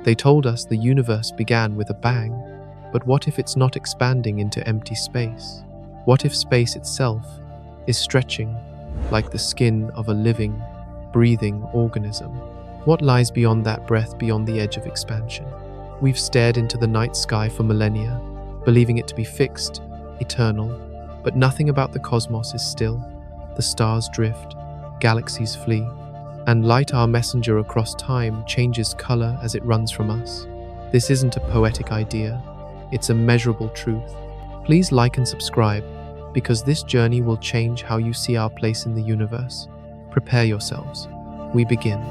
They told us the universe began with a bang, but what if it's not expanding into empty space? What if space itself is stretching like the skin of a living, breathing organism? What lies beyond that breath, beyond the edge of expansion? We've stared into the night sky for millennia, believing it to be fixed, eternal, but nothing about the cosmos is still. The stars drift, galaxies flee, and light, our messenger across time, changes color as it runs from us. This isn't a poetic idea, it's a measurable truth. Please like and subscribe, because this journey will change how you see our place in the universe. Prepare yourselves. We begin.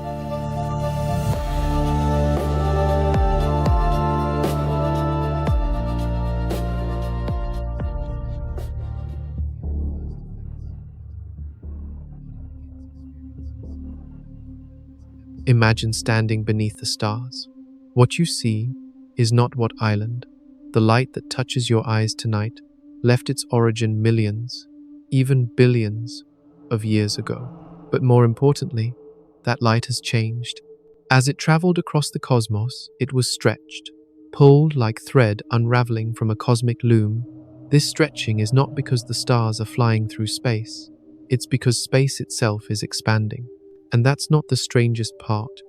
Imagine standing beneath the stars. What you see is not what island. The light that touches your eyes tonight left its origin millions, even billions of years ago. But more importantly, that light has changed. As it traveled across the cosmos, it was stretched, pulled like thread unraveling from a cosmic loom. This stretching is not because the stars are flying through space. It's because space itself is expanding. And that's not the strangest part.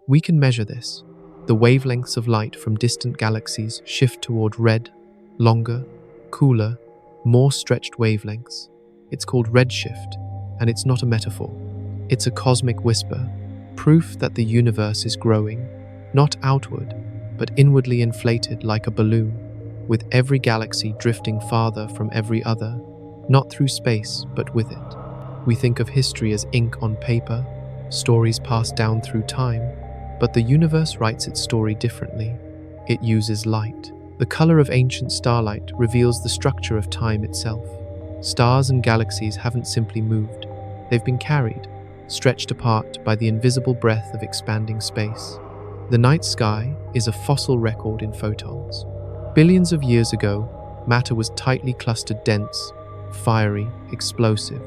We can measure this. The wavelengths of light from distant galaxies shift toward red, longer, cooler, more stretched wavelengths. It's called redshift, and it's not a metaphor. It's a cosmic whisper, proof that the universe is growing, not outward, but inwardly inflated like a balloon, with every galaxy drifting farther from every other, not through space, but with it. We think of history as ink on paper, stories passed down through time, but the universe writes its story differently. It uses light. The color of ancient starlight reveals the structure of time itself. Stars and galaxies haven't simply moved. They've been carried, stretched apart by the invisible breath of expanding space. The night sky is a fossil record in photons. Billions of years ago, matter was tightly clustered, dense, fiery, explosive.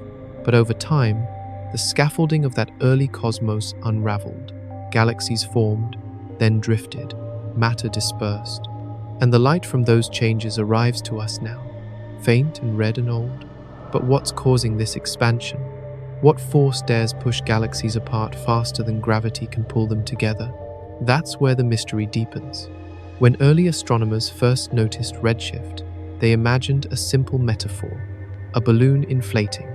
But over time, the scaffolding of that early cosmos unraveled. Galaxies formed, then drifted, matter dispersed. And the light from those changes arrives to us now, faint and red and old. But what's causing this expansion? What force dares push galaxies apart faster than gravity can pull them together? That's where the mystery deepens. When early astronomers first noticed redshift, they imagined a simple metaphor, a balloon inflating.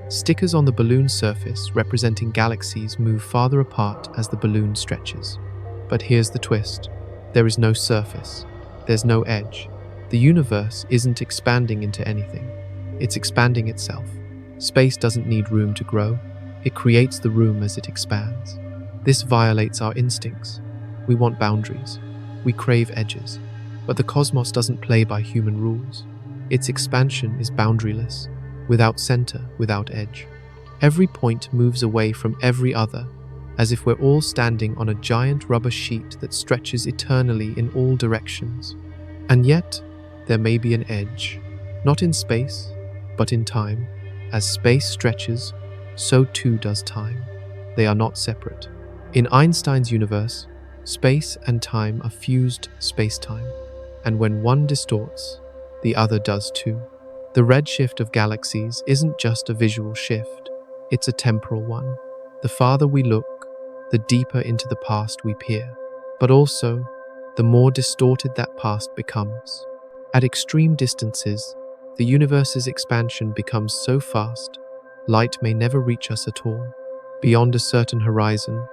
Stickers on the balloon surface representing galaxies move farther apart as the balloon stretches. But here's the twist. There is no surface. There's no edge. The universe isn't expanding into anything. It's expanding itself. Space doesn't need room to grow. It creates the room as it expands. This violates our instincts. We want boundaries. We crave edges. But the cosmos doesn't play by human rules. Its expansion is boundaryless. Without center, without edge. Every point moves away from every other, as if we're all standing on a giant rubber sheet that stretches eternally in all directions. And yet, there may be an edge, not in space, but in time. As space stretches, so too does time. They are not separate. In Einstein's universe, space and time are fused space-time, and when one distorts, the other does too. The redshift of galaxies isn't just a visual shift, it's a temporal one. The farther we look, the deeper into the past we peer. But also, the more distorted that past becomes. At extreme distances, the universe's expansion becomes so fast, light may never reach us at all. Beyond a certain horizon,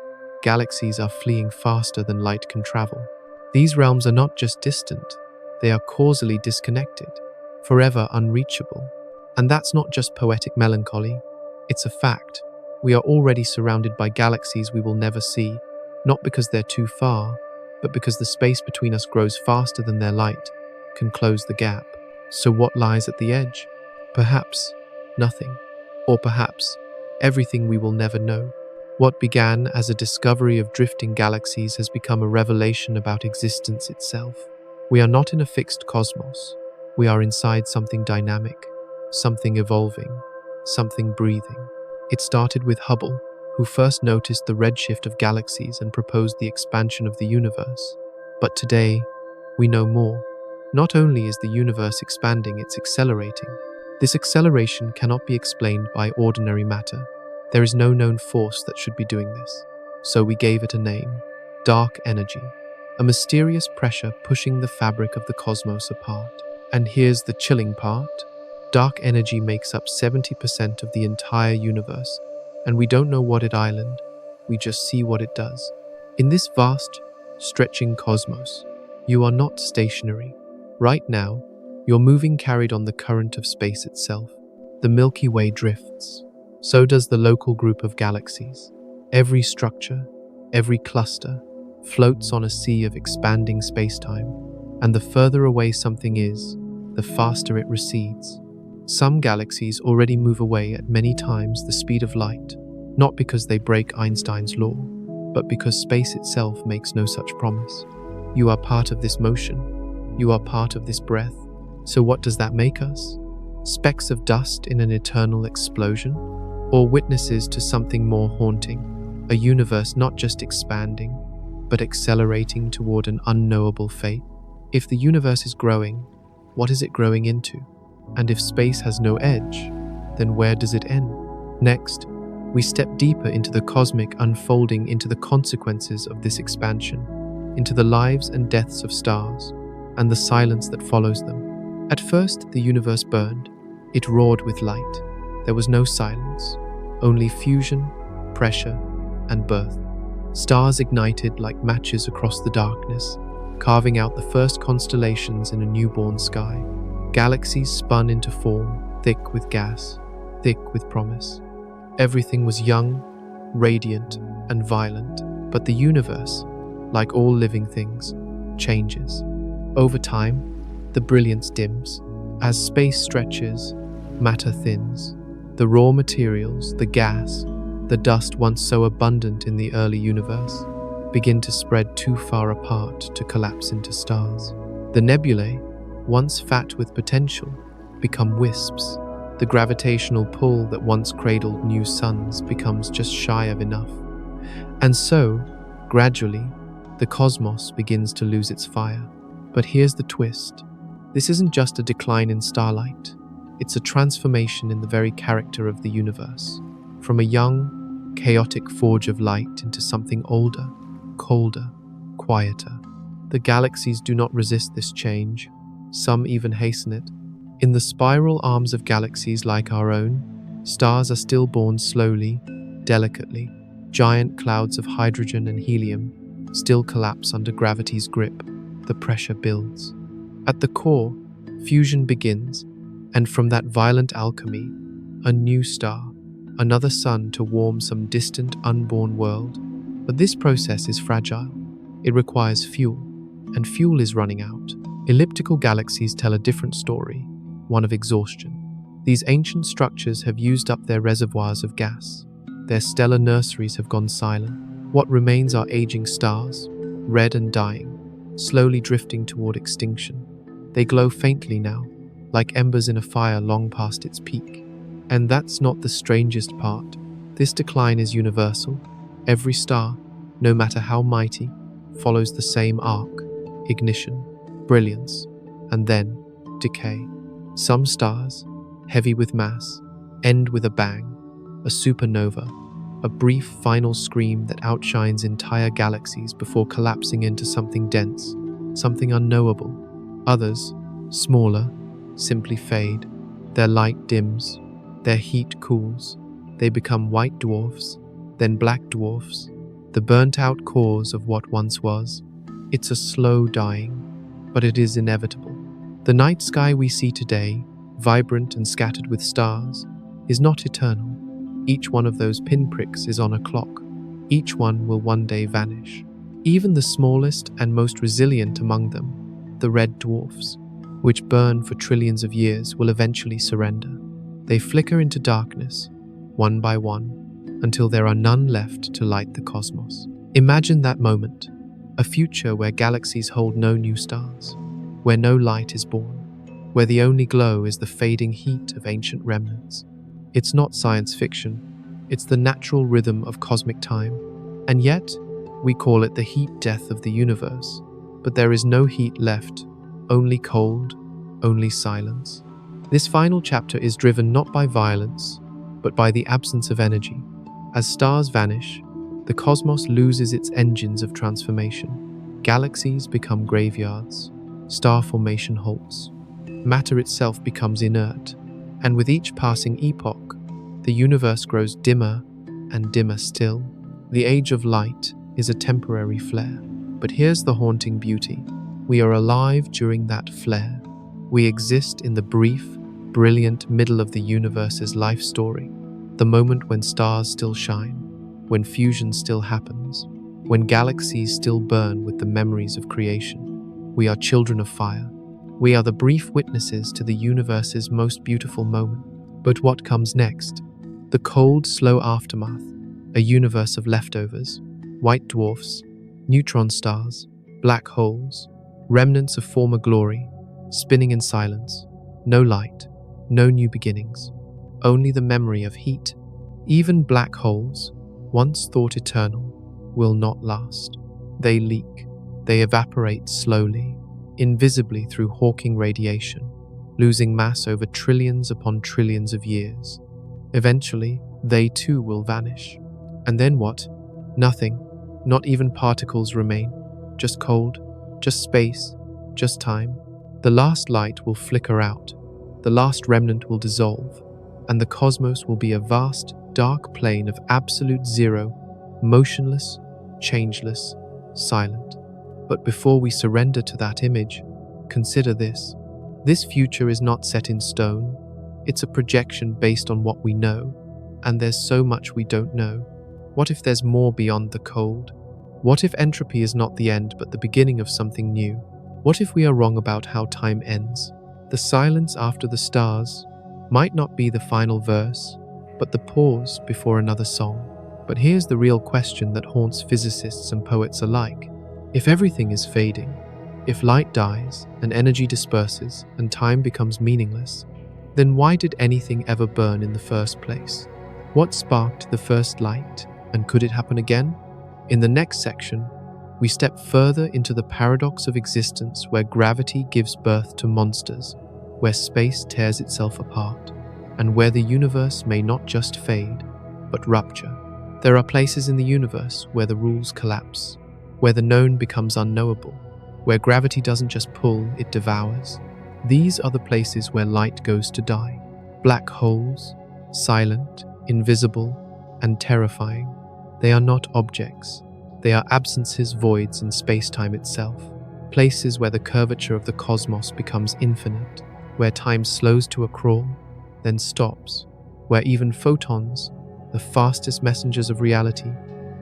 galaxies are fleeing faster than light can travel. These realms are not just distant, they are causally disconnected, forever unreachable. And that's not just poetic melancholy, it's a fact. We are already surrounded by galaxies we will never see, not because they're too far, but because the space between us grows faster than their light can close the gap. So what lies at the edge? Perhaps nothing, or perhaps everything we will never know. What began as a discovery of drifting galaxies has become a revelation about existence itself. We are not in a fixed cosmos. We are inside something dynamic, something evolving, something breathing. It started with Hubble, who first noticed the redshift of galaxies and proposed the expansion of the universe. But today, we know more. Not only is the universe expanding, it's accelerating. This acceleration cannot be explained by ordinary matter. There is no known force that should be doing this. So we gave it a name: dark energy, a mysterious pressure pushing the fabric of the cosmos apart. And here's the chilling part. Dark energy makes up 70% of the entire universe, and we don't know what it island, we just see what it does. In this vast, stretching cosmos, you are not stationary. Right now, you're moving, carried on the current of space itself. The Milky Way drifts. So does the local group of galaxies. Every structure, every cluster, floats on a sea of expanding space-time, and the further away something is, the faster it recedes. Some galaxies already move away at many times the speed of light, not because they break Einstein's law, but because space itself makes no such promise. You are part of this motion. You are part of this breath. So what does that make us? Specks of dust in an eternal explosion? Or witnesses to something more haunting? A universe not just expanding, but accelerating toward an unknowable fate? If the universe is growing, what is it growing into? And if space has no edge, then where does it end? Next, we step deeper into the cosmic unfolding, into the consequences of this expansion, into the lives and deaths of stars, and the silence that follows them. At first, the universe burned. It roared with light. There was no silence, only fusion, pressure, and birth. Stars ignited like matches across the darkness, carving out the first constellations in a newborn sky. Galaxies spun into form, thick with gas, thick with promise. Everything was young, radiant, and violent. But the universe, like all living things, changes. Over time, the brilliance dims. As space stretches, matter thins. The raw materials, the gas, the dust once so abundant in the early universe, begin to spread too far apart to collapse into stars. The nebulae, once fat with potential, become wisps. The gravitational pull that once cradled new suns becomes just shy of enough. And so, gradually, the cosmos begins to lose its fire. But here's the twist. This isn't just a decline in starlight. It's a transformation in the very character of the universe. From a young, chaotic forge of light into something older, colder, quieter. The galaxies do not resist this change. Some even hasten it. In the spiral arms of galaxies like our own, stars are still born slowly, delicately. Giant clouds of hydrogen and helium still collapse under gravity's grip. The pressure builds. At the core, fusion begins, and from that violent alchemy, a new star, another sun to warm some distant, unborn world. But this process is fragile. It requires fuel, and fuel is running out. Elliptical galaxies tell a different story, one of exhaustion. These ancient structures have used up their reservoirs of gas. Their stellar nurseries have gone silent. What remains are aging stars, red and dying, slowly drifting toward extinction. They glow faintly now, like embers in a fire long past its peak. And that's not the strangest part. This decline is universal. Every star, no matter how mighty, follows the same arc: ignition, brilliance, and then decay. Some stars, heavy with mass, end with a bang, a supernova, a brief final scream that outshines entire galaxies before collapsing into something dense, something unknowable. Others, smaller, simply fade. Their light dims, their heat cools. They become white dwarfs, then black dwarfs, the burnt-out cores of what once was. It's a slow dying, but it is inevitable. The night sky we see today, vibrant and scattered with stars, is not eternal. Each one of those pinpricks is on a clock. Each one will one day vanish. Even the smallest and most resilient among them, the red dwarfs, which burn for trillions of years, will eventually surrender. They flicker into darkness, one by one, until there are none left to light the cosmos. Imagine that moment, a future where galaxies hold no new stars, where no light is born, where the only glow is the fading heat of ancient remnants. It's not science fiction, it's the natural rhythm of cosmic time, and yet we call it the heat death of the universe. but there is no heat left, only cold, only silence. This final chapter is driven not by violence, but by the absence of energy. As stars vanish, the cosmos loses its engines of transformation. Galaxies become graveyards, star formation halts, matter itself becomes inert, and with each passing epoch, the universe grows dimmer and dimmer still. The age of light is a temporary flare. But here's the haunting beauty. We are alive during that flare. We exist in the brief, brilliant middle of the universe's life story, the moment when stars still shine, when fusion still happens, when galaxies still burn with the memories of creation. We are children of fire. We are the brief witnesses to the universe's most beautiful moment. But what comes next? The cold, slow aftermath, a universe of leftovers, white dwarfs, neutron stars, black holes, remnants of former glory, spinning in silence. No light, no new beginnings, only the memory of heat. Even black holes, once thought eternal, will not last. They leak, they evaporate slowly, invisibly through Hawking radiation, losing mass over trillions upon trillions of years. Eventually, they too will vanish. And then what? Nothing, not even particles remain. Just cold, just space, just time. The last light will flicker out, the last remnant will dissolve, and the cosmos will be a vast, dark plane of absolute zero, motionless, changeless, silent. But before we surrender to that image, consider this. This future is not set in stone. It's a projection based on what we know, and there's so much we don't know. What if there's more beyond the cold? What if entropy is not the end but the beginning of something new? What if we are wrong about how time ends? The silence after the stars might not be the final verse, but the pause before another song. But here's the real question that haunts physicists and poets alike. If everything is fading, if light dies and energy disperses and time becomes meaningless, then why did anything ever burn in the first place? What sparked the first light, and could it happen again? In the next section, we step further into the paradox of existence, where gravity gives birth to monsters, where space tears itself apart, and where the universe may not just fade, but rupture. There are places in the universe where the rules collapse, where the known becomes unknowable, where gravity doesn't just pull, it devours. These are the places where light goes to die. Black holes, silent, invisible, and terrifying. They are not objects. They are absences, voids in space-time itself. Places where the curvature of the cosmos becomes infinite, where time slows to a crawl, then stops, where even photons, the fastest messengers of reality,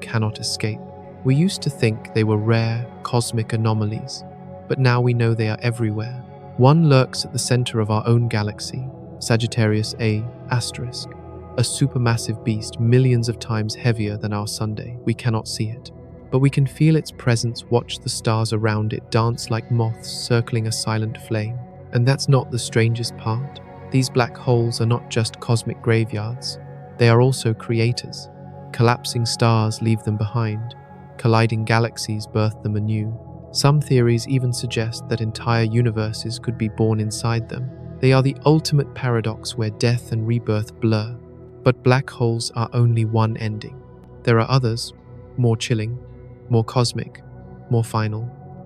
cannot escape. We used to think they were rare, cosmic anomalies, but now we know they are everywhere. One lurks at the center of our own galaxy, Sagittarius A*, a supermassive beast millions of times heavier than our Sunday. We cannot see it, but we can feel its presence, watch the stars around it dance like moths circling a silent flame. And that's not the strangest part. These black holes are not just cosmic graveyards. They are also creators. Collapsing stars leave them behind. Colliding galaxies birth them anew. Some theories even suggest that entire universes could be born inside them. They are the ultimate paradox where death and rebirth blur. But black holes are only one ending. There are others, more chilling, more cosmic, more final.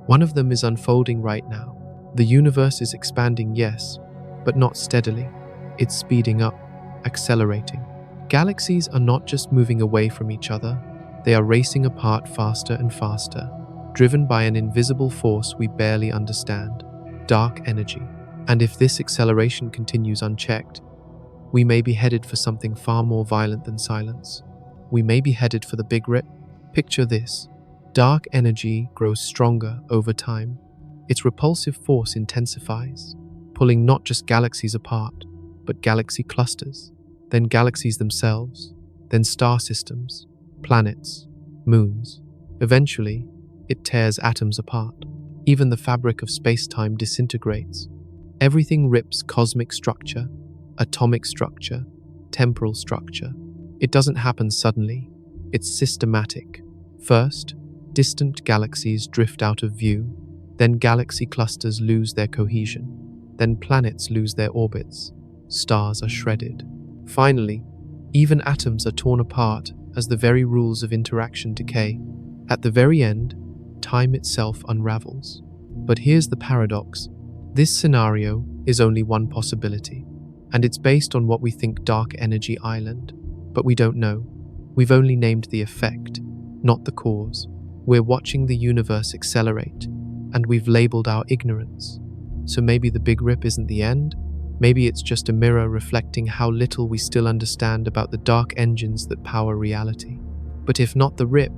One of them is unfolding right now. The universe is expanding, yes, but not steadily. It's speeding up, accelerating. Galaxies are not just moving away from each other, they are racing apart faster and faster, driven by an invisible force we barely understand, dark energy. And if this acceleration continues unchecked, we may be headed for something far more violent than silence. We may be headed for the Big Rip. Picture this. Dark energy grows stronger over time. Its repulsive force intensifies, pulling not just galaxies apart, but galaxy clusters, then galaxies themselves, then star systems, planets, moons. Eventually, it tears atoms apart. Even the fabric of space-time disintegrates. Everything rips: cosmic structure, atomic structure, temporal structure. It doesn't happen suddenly. It's systematic. First, distant galaxies drift out of view. Then galaxy clusters lose their cohesion. Then planets lose their orbits. Stars are shredded. Finally, even atoms are torn apart as the very rules of interaction decay. At the very end, time itself unravels. But here's the paradox. This scenario is only one possibility, and it's based on what we think Dark Energy Island. But we don't know. We've only named the effect, not the cause. We're watching the universe accelerate, and we've labeled our ignorance. So maybe the Big Rip isn't the end? Maybe it's just a mirror reflecting how little we still understand about the dark engines that power reality. But if not the rip,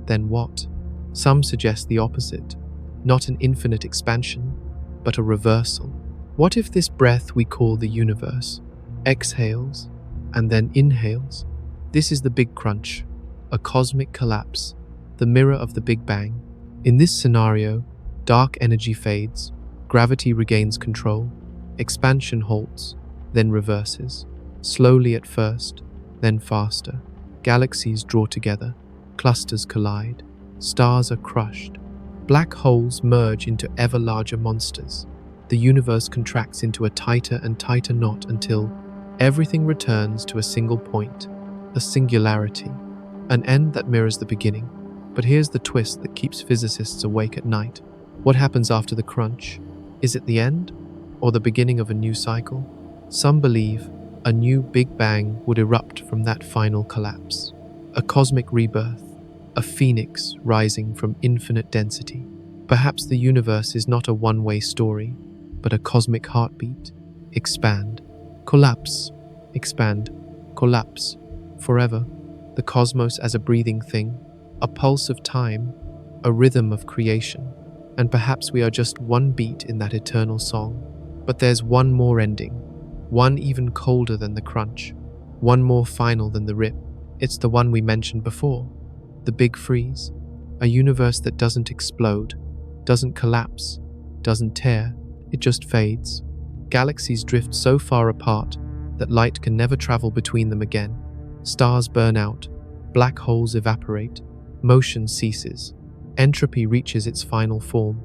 then what? Some suggest the opposite. Not an infinite expansion, but a reversal. What if this breath we call the universe exhales and then inhales? This is the big crunch, a cosmic collapse, the mirror of the Big Bang. In this scenario, dark energy fades, gravity regains control, expansion halts, then reverses. Slowly at first, then faster. Galaxies draw together, clusters collide, stars are crushed. Black holes merge into ever larger monsters. The universe contracts into a tighter and tighter knot until everything returns to a single point, a singularity, an end that mirrors the beginning. But here's the twist that keeps physicists awake at night. What happens after the crunch? Is it the end? Or the beginning of a new cycle? Some believe a new Big Bang would erupt from that final collapse. A cosmic rebirth, a phoenix rising from infinite density. Perhaps the universe is not a one-way story, but a cosmic heartbeat. Expand, collapse, expand, collapse, forever. The cosmos as a breathing thing, a pulse of time, a rhythm of creation. And perhaps we are just one beat in that eternal song. But there's one more ending, one even colder than the crunch, one more final than the rip. It's the one we mentioned before, the big freeze, a universe that doesn't explode, doesn't collapse, doesn't tear, it just fades. Galaxies drift so far apart that light can never travel between them again. Stars burn out, black holes evaporate, motion ceases, entropy reaches its final form,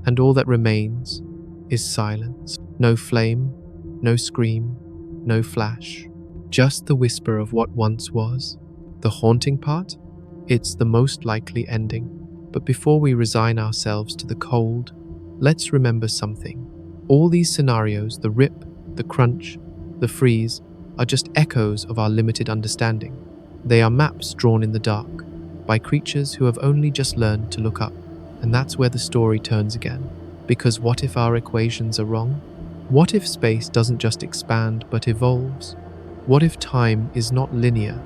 and all that remains is silence. No flame, no scream, no flash. Just the whisper of what once was. The haunting part? It's the most likely ending. But before we resign ourselves to the cold, let's remember something. All these scenarios, the rip, the crunch, the freeze, are just echoes of our limited understanding. They are maps drawn in the dark by creatures who have only just learned to look up. And that's where the story turns again. Because what if our equations are wrong? What if space doesn't just expand but evolves? What if time is not linear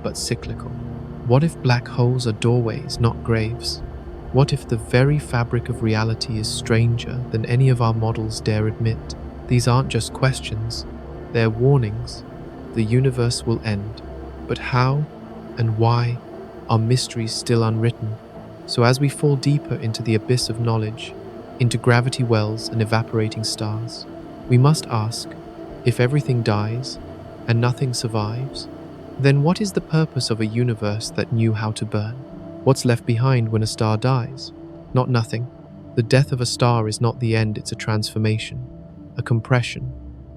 but cyclical? What if black holes are doorways, not graves? What if the very fabric of reality is stranger than any of our models dare admit? These aren't just questions, they're warnings. The universe will end, but how and why are mysteries still unwritten? So as we fall deeper into the abyss of knowledge, into gravity wells and evaporating stars, we must ask, if everything dies and nothing survives, then what is the purpose of a universe that knew how to burn? What's left behind when a star dies? Not nothing. The death of a star is not the end, it's a transformation, a compression,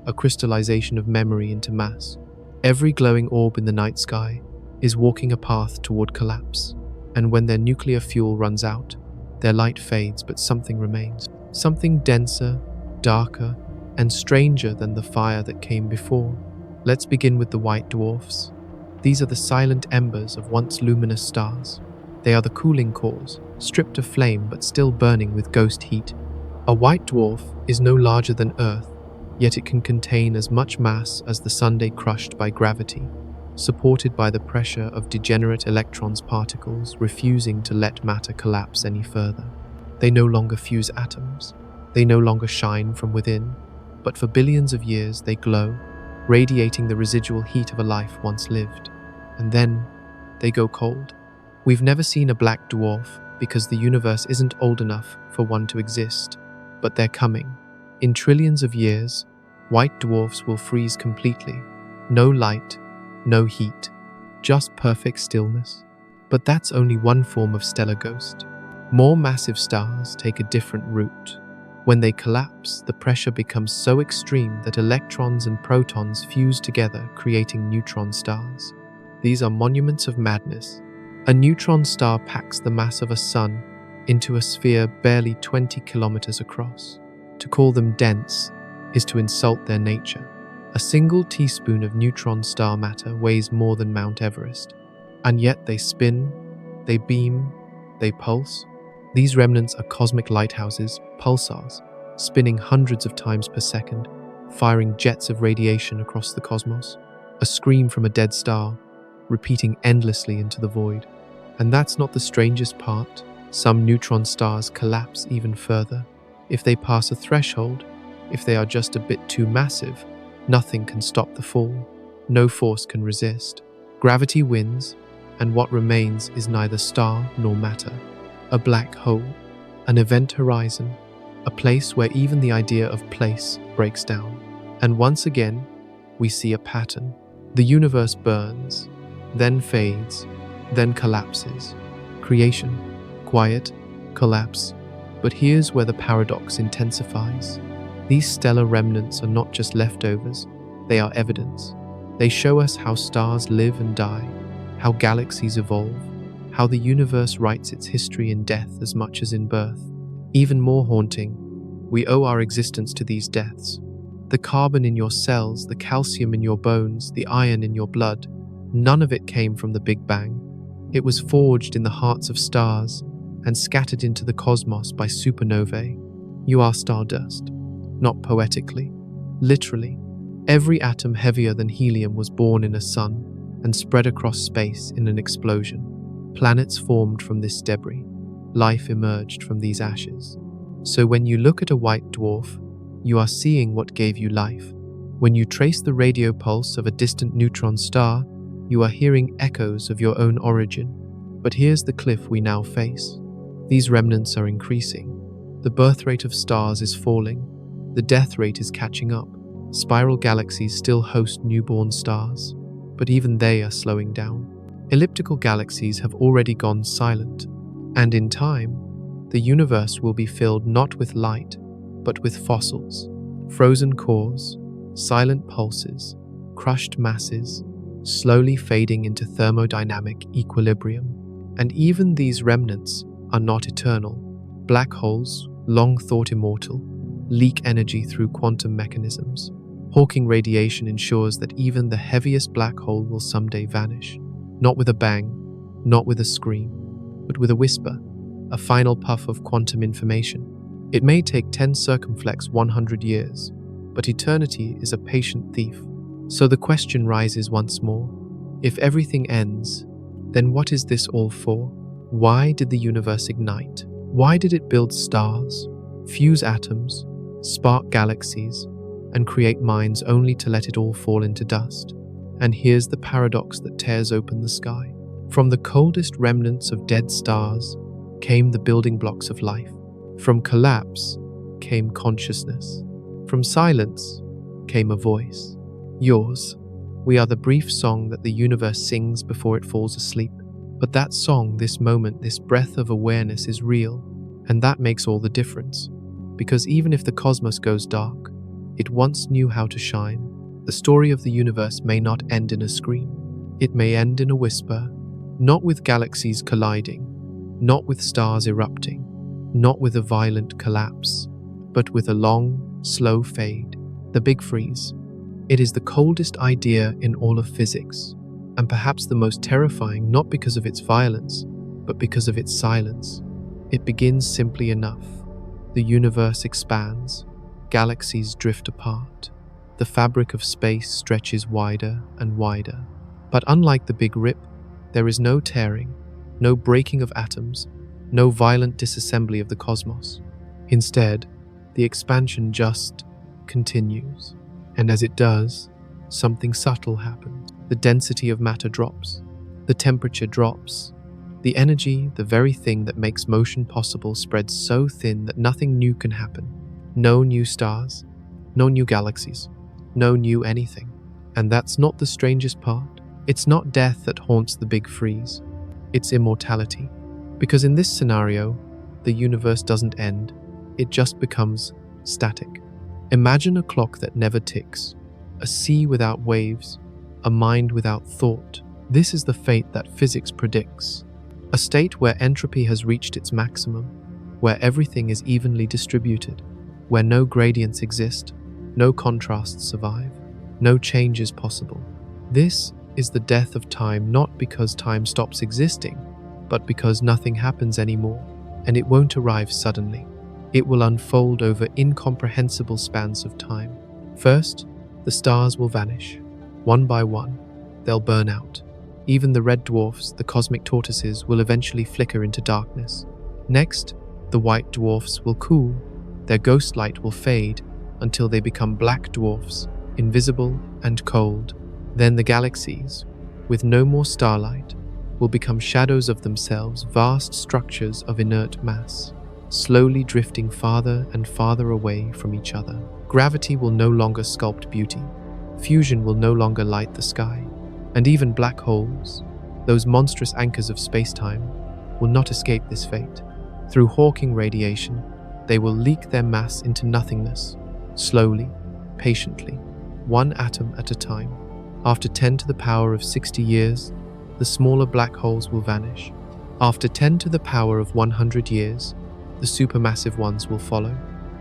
a crystallization of memory into mass. Every glowing orb in the night sky is walking a path toward collapse, and when their nuclear fuel runs out, their light fades, but something remains. Something denser, darker, and stranger than the fire that came before. Let's begin with the white dwarfs. These are the silent embers of once luminous stars. They are the cooling cores, stripped of flame but still burning with ghost heat. A white dwarf is no larger than Earth, yet it can contain as much mass as the Sunday crushed by gravity, supported by the pressure of degenerate electrons particles refusing to let matter collapse any further. They no longer fuse atoms. They no longer shine from within, but for billions of years they glow, radiating the residual heat of a life once lived. And then they go cold. We've never seen a black dwarf because the universe isn't old enough for one to exist, but they're coming. In trillions of years, white dwarfs will freeze completely. No light, no heat, just perfect stillness. But that's only one form of stellar ghost. More massive stars take a different route. When they collapse, the pressure becomes so extreme that electrons and protons fuse together, creating neutron stars. These are monuments of madness. A neutron star packs the mass of a sun into a sphere barely 20 kilometers across. To call them dense is to insult their nature. A single teaspoon of neutron star matter weighs more than Mount Everest. And yet they spin, they beam, they pulse. These remnants are cosmic lighthouses, pulsars, spinning hundreds of times per second, firing jets of radiation across the cosmos. A scream from a dead star, repeating endlessly into the void. And that's not the strangest part. Some neutron stars collapse even further. If they pass a threshold, if they are just a bit too massive, nothing can stop the fall. No force can resist. Gravity wins, and what remains is neither star nor matter. A black hole, an event horizon, a place where even the idea of place breaks down. And once again, we see a pattern. The universe burns, then fades, then collapses. Creation, quiet, collapse. But here's where the paradox intensifies. These stellar remnants are not just leftovers, they are evidence. They show us how stars live and die, how galaxies evolve, how the universe writes its history in death as much as in birth. Even more haunting, we owe our existence to these deaths. The carbon in your cells, the calcium in your bones, the iron in your blood, none of it came from the Big Bang. It was forged in the hearts of stars and scattered into the cosmos by supernovae. You are stardust, not poetically, literally. Every atom heavier than helium was born in a sun and spread across space in an explosion. Planets formed from this debris. Life emerged from these ashes. So when you look at a white dwarf, you are seeing what gave you life. When you trace the radio pulse of a distant neutron star, you are hearing echoes of your own origin. But here's the cliff we now face. These remnants are increasing. The birth rate of stars is falling. The death rate is catching up. Spiral galaxies still host newborn stars, but even they are slowing down. Elliptical galaxies have already gone silent, and in time, the universe will be filled not with light, but with fossils, frozen cores, silent pulses, crushed masses, slowly fading into thermodynamic equilibrium. And even these remnants are not eternal. Black holes, long thought immortal, leak energy through quantum mechanisms. Hawking radiation ensures that even the heaviest black hole will someday vanish. Not with a bang, not with a scream, but with a whisper, a final puff of quantum information. It may take 10 circumflex 100 years, but eternity is a patient thief. So the question rises once more. If everything ends, then what is this all for? Why did the universe ignite? Why did it build stars, fuse atoms, spark galaxies, and create minds only to let it all fall into dust? And here's the paradox that tears open the sky. From the coldest remnants of dead stars came the building blocks of life. From collapse came consciousness. From silence came a voice. Yours. We are the brief song that the universe sings before it falls asleep. But that song, this moment, this breath of awareness is real, and that makes all the difference. Because even if the cosmos goes dark, it once knew how to shine. The story of the universe may not end in a scream. It may end in a whisper, not with galaxies colliding, not with stars erupting, not with a violent collapse, but with a long, slow fade, the big freeze. It is the coldest idea in all of physics, and perhaps the most terrifying not because of its violence, but because of its silence. It begins simply enough. The universe expands, galaxies drift apart. The fabric of space stretches wider and wider. But unlike the Big Rip, there is no tearing, no breaking of atoms, no violent disassembly of the cosmos. Instead, the expansion just continues. And as it does, something subtle happens. The density of matter drops. The temperature drops. The energy, the very thing that makes motion possible, spreads so thin that nothing new can happen. No new stars, no new galaxies, no new anything. And that's not the strangest part. It's not death that haunts the big freeze. It's immortality. Because in this scenario, the universe doesn't end, it just becomes static. Imagine a clock that never ticks, a sea without waves, a mind without thought. This is the fate that physics predicts. A state where entropy has reached its maximum, where everything is evenly distributed, where no gradients exist, no contrasts survive, no change is possible. This is the death of time, not because time stops existing, but because nothing happens anymore, and it won't arrive suddenly. It will unfold over incomprehensible spans of time. First, the stars will vanish. One by one, they'll burn out. Even the red dwarfs, the cosmic tortoises, will eventually flicker into darkness. Next, the white dwarfs will cool. Their ghost light will fade until they become black dwarfs, invisible and cold. Then the galaxies, with no more starlight, will become shadows of themselves, vast structures of inert mass, slowly drifting farther and farther away from each other. Gravity will no longer sculpt beauty. Fusion will no longer light the sky. And even black holes, those monstrous anchors of space-time, will not escape this fate. Through Hawking radiation, they will leak their mass into nothingness, slowly, patiently, one atom at a time. After 10 to the power of 60 years, the smaller black holes will vanish. After 10 to the power of 100 years, the supermassive ones will follow.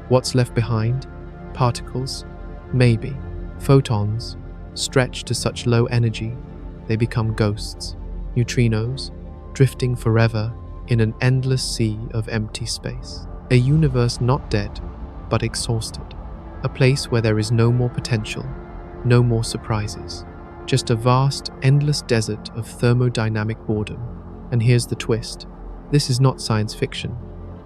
What's left behind? Particles? Maybe. Photons, stretched to such low energy, they become ghosts. Neutrinos, drifting forever in an endless sea of empty space. A universe not dead, but exhausted. A place where there is no more potential, no more surprises. Just a vast, endless desert of thermodynamic boredom. And here's the twist. This is not science fiction.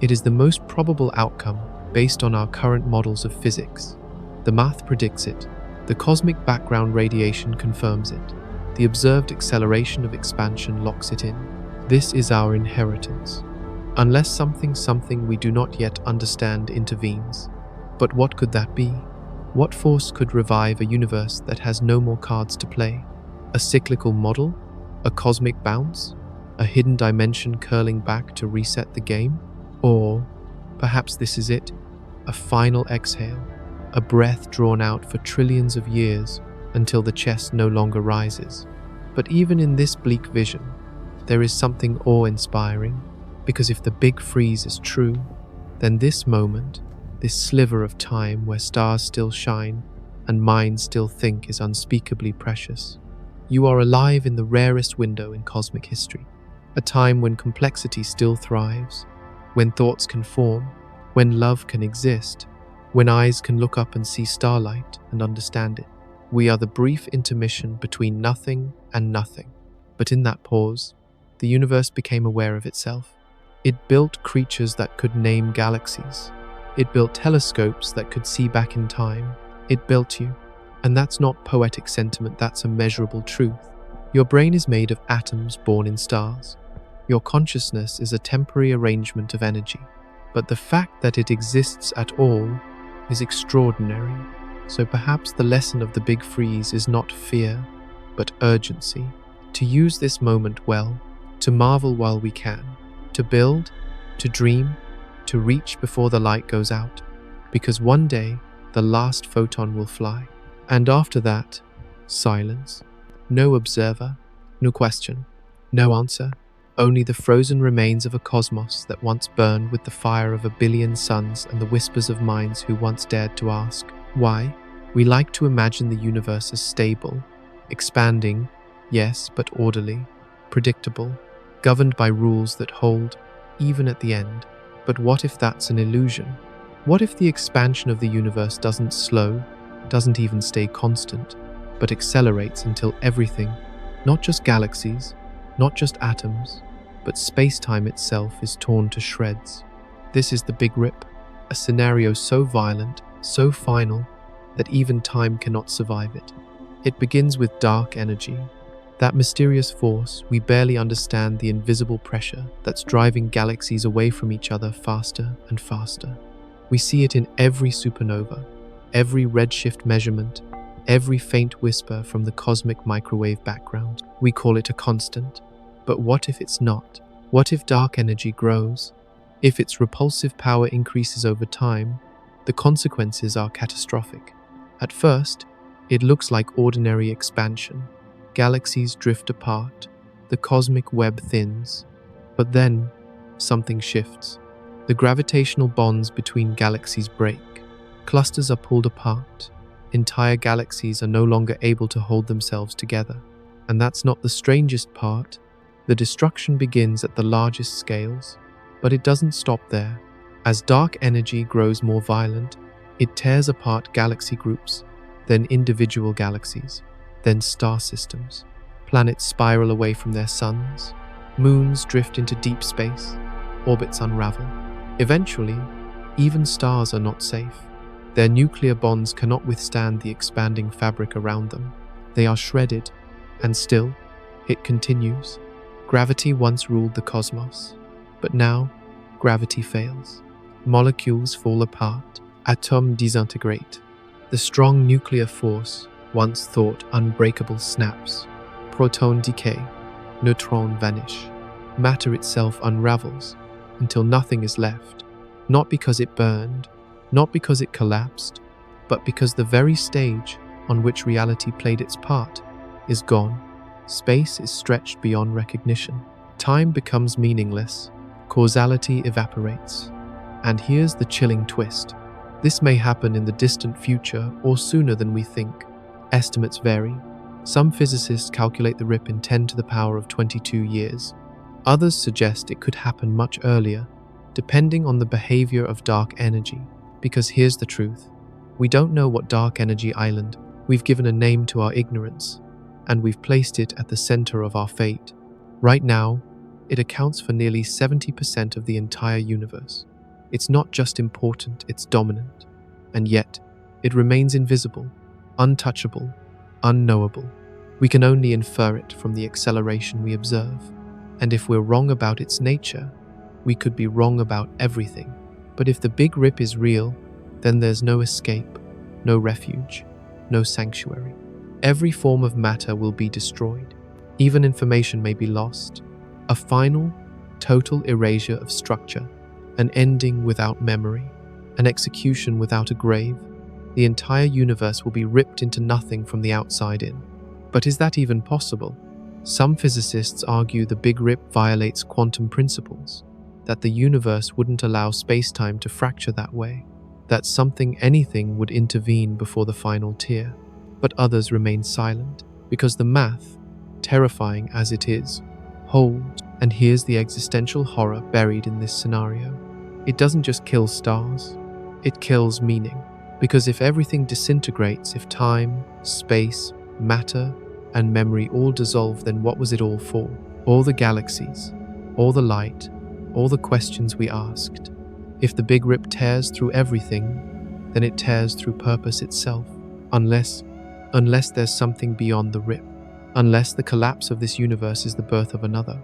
It is the most probable outcome based on our current models of physics. The math predicts it. The cosmic background radiation confirms it. The observed acceleration of expansion locks it in. This is our inheritance. Unless something we do not yet understand intervenes. But what could that be? What force could revive a universe that has no more cards to play? A cyclical model? A cosmic bounce? A hidden dimension curling back to reset the game? Or perhaps this is it, a final exhale, a breath drawn out for trillions of years until the chest no longer rises. But even in this bleak vision, there is something awe-inspiring, because if the big freeze is true, then this moment, this sliver of time where stars still shine and minds still think, is unspeakably precious. You are alive in the rarest window in cosmic history, a time when complexity still thrives, when thoughts can form, when love can exist, when eyes can look up and see starlight and understand it. We are the brief intermission between nothing and nothing. But in that pause, the universe became aware of itself. It built creatures that could name galaxies. It built telescopes that could see back in time. It built you. And that's not poetic sentiment, that's a measurable truth. Your brain is made of atoms born in stars. Your consciousness is a temporary arrangement of energy. But the fact that it exists at all is extraordinary. So perhaps the lesson of the big freeze is not fear, but urgency. To use this moment well, to marvel while we can, to build, to dream, to reach before the light goes out, because one day the last photon will fly. And after that, silence. No observer, no question, no answer, only the frozen remains of a cosmos that once burned with the fire of a billion suns and the whispers of minds who once dared to ask, why? We like to imagine the universe as stable, expanding, yes, but orderly, predictable, governed by rules that hold, even at the end. But what if that's an illusion? What if the expansion of the universe doesn't slow, doesn't even stay constant, but accelerates until everything, not just galaxies, not just atoms, but space-time itself is torn to shreds? This is the Big Rip, a scenario so violent, so final, that even time cannot survive it. It begins with dark energy, that mysterious force we barely understand, the invisible pressure that's driving galaxies away from each other faster and faster. We see it in every supernova, every redshift measurement, every faint whisper from the cosmic microwave background. We call it a constant. But what if it's not? What if dark energy grows? If its repulsive power increases over time, the consequences are catastrophic. At first, it looks like ordinary expansion. Galaxies drift apart, the cosmic web thins. But then, something shifts. The gravitational bonds between galaxies break. Clusters are pulled apart. Entire galaxies are no longer able to hold themselves together. And that's not the strangest part. The destruction begins at the largest scales. But it doesn't stop there. As dark energy grows more violent, it tears apart galaxy groups, then individual galaxies, then star systems. Planets spiral away from their suns. Moons drift into deep space. Orbits unravel. Eventually, even stars are not safe. Their nuclear bonds cannot withstand the expanding fabric around them. They are shredded, and still, it continues. Gravity once ruled the cosmos, but now, gravity fails. Molecules fall apart, atoms disintegrate. The strong nuclear force, once thought unbreakable, snaps. Proton decay, neutron vanish. Matter itself unravels until nothing is left, not because it burned, not because it collapsed, but because the very stage on which reality played its part is gone. Space is stretched beyond recognition. Time becomes meaningless. Causality evaporates. And here's the chilling twist. This may happen in the distant future or sooner than we think. Estimates vary. Some physicists calculate the rip in 10 to the power of 22 years. Others suggest it could happen much earlier, depending on the behavior of dark energy. Because here's the truth. We don't know what dark energy island. We've given a name to our ignorance, and we've placed it at the center of our fate. Right now, it accounts for nearly 70% of the entire universe. It's not just important, it's dominant. And yet, it remains invisible, untouchable, unknowable. We can only infer it from the acceleration we observe. And if we're wrong about its nature, we could be wrong about everything. But if the Big Rip is real, then there's no escape, no refuge, no sanctuary. Every form of matter will be destroyed. Even information may be lost. A final, total erasure of structure, an ending without memory, an execution without a grave. The entire universe will be ripped into nothing from the outside in. But is that even possible? Some physicists argue the Big Rip violates quantum principles, that the universe wouldn't allow space-time to fracture that way, that anything would intervene before the final tear. But others remain silent, because the math, terrifying as it is, holds. And here's the existential horror buried in this scenario. It doesn't just kill stars, it kills meaning. Because if everything disintegrates, if time, space, matter, and memory all dissolve, then what was it all for? All the galaxies, all the light, all the questions we asked. If the Big Rip tears through everything, then it tears through purpose itself. Unless there's something beyond the rip. Unless the collapse of this universe is the birth of another.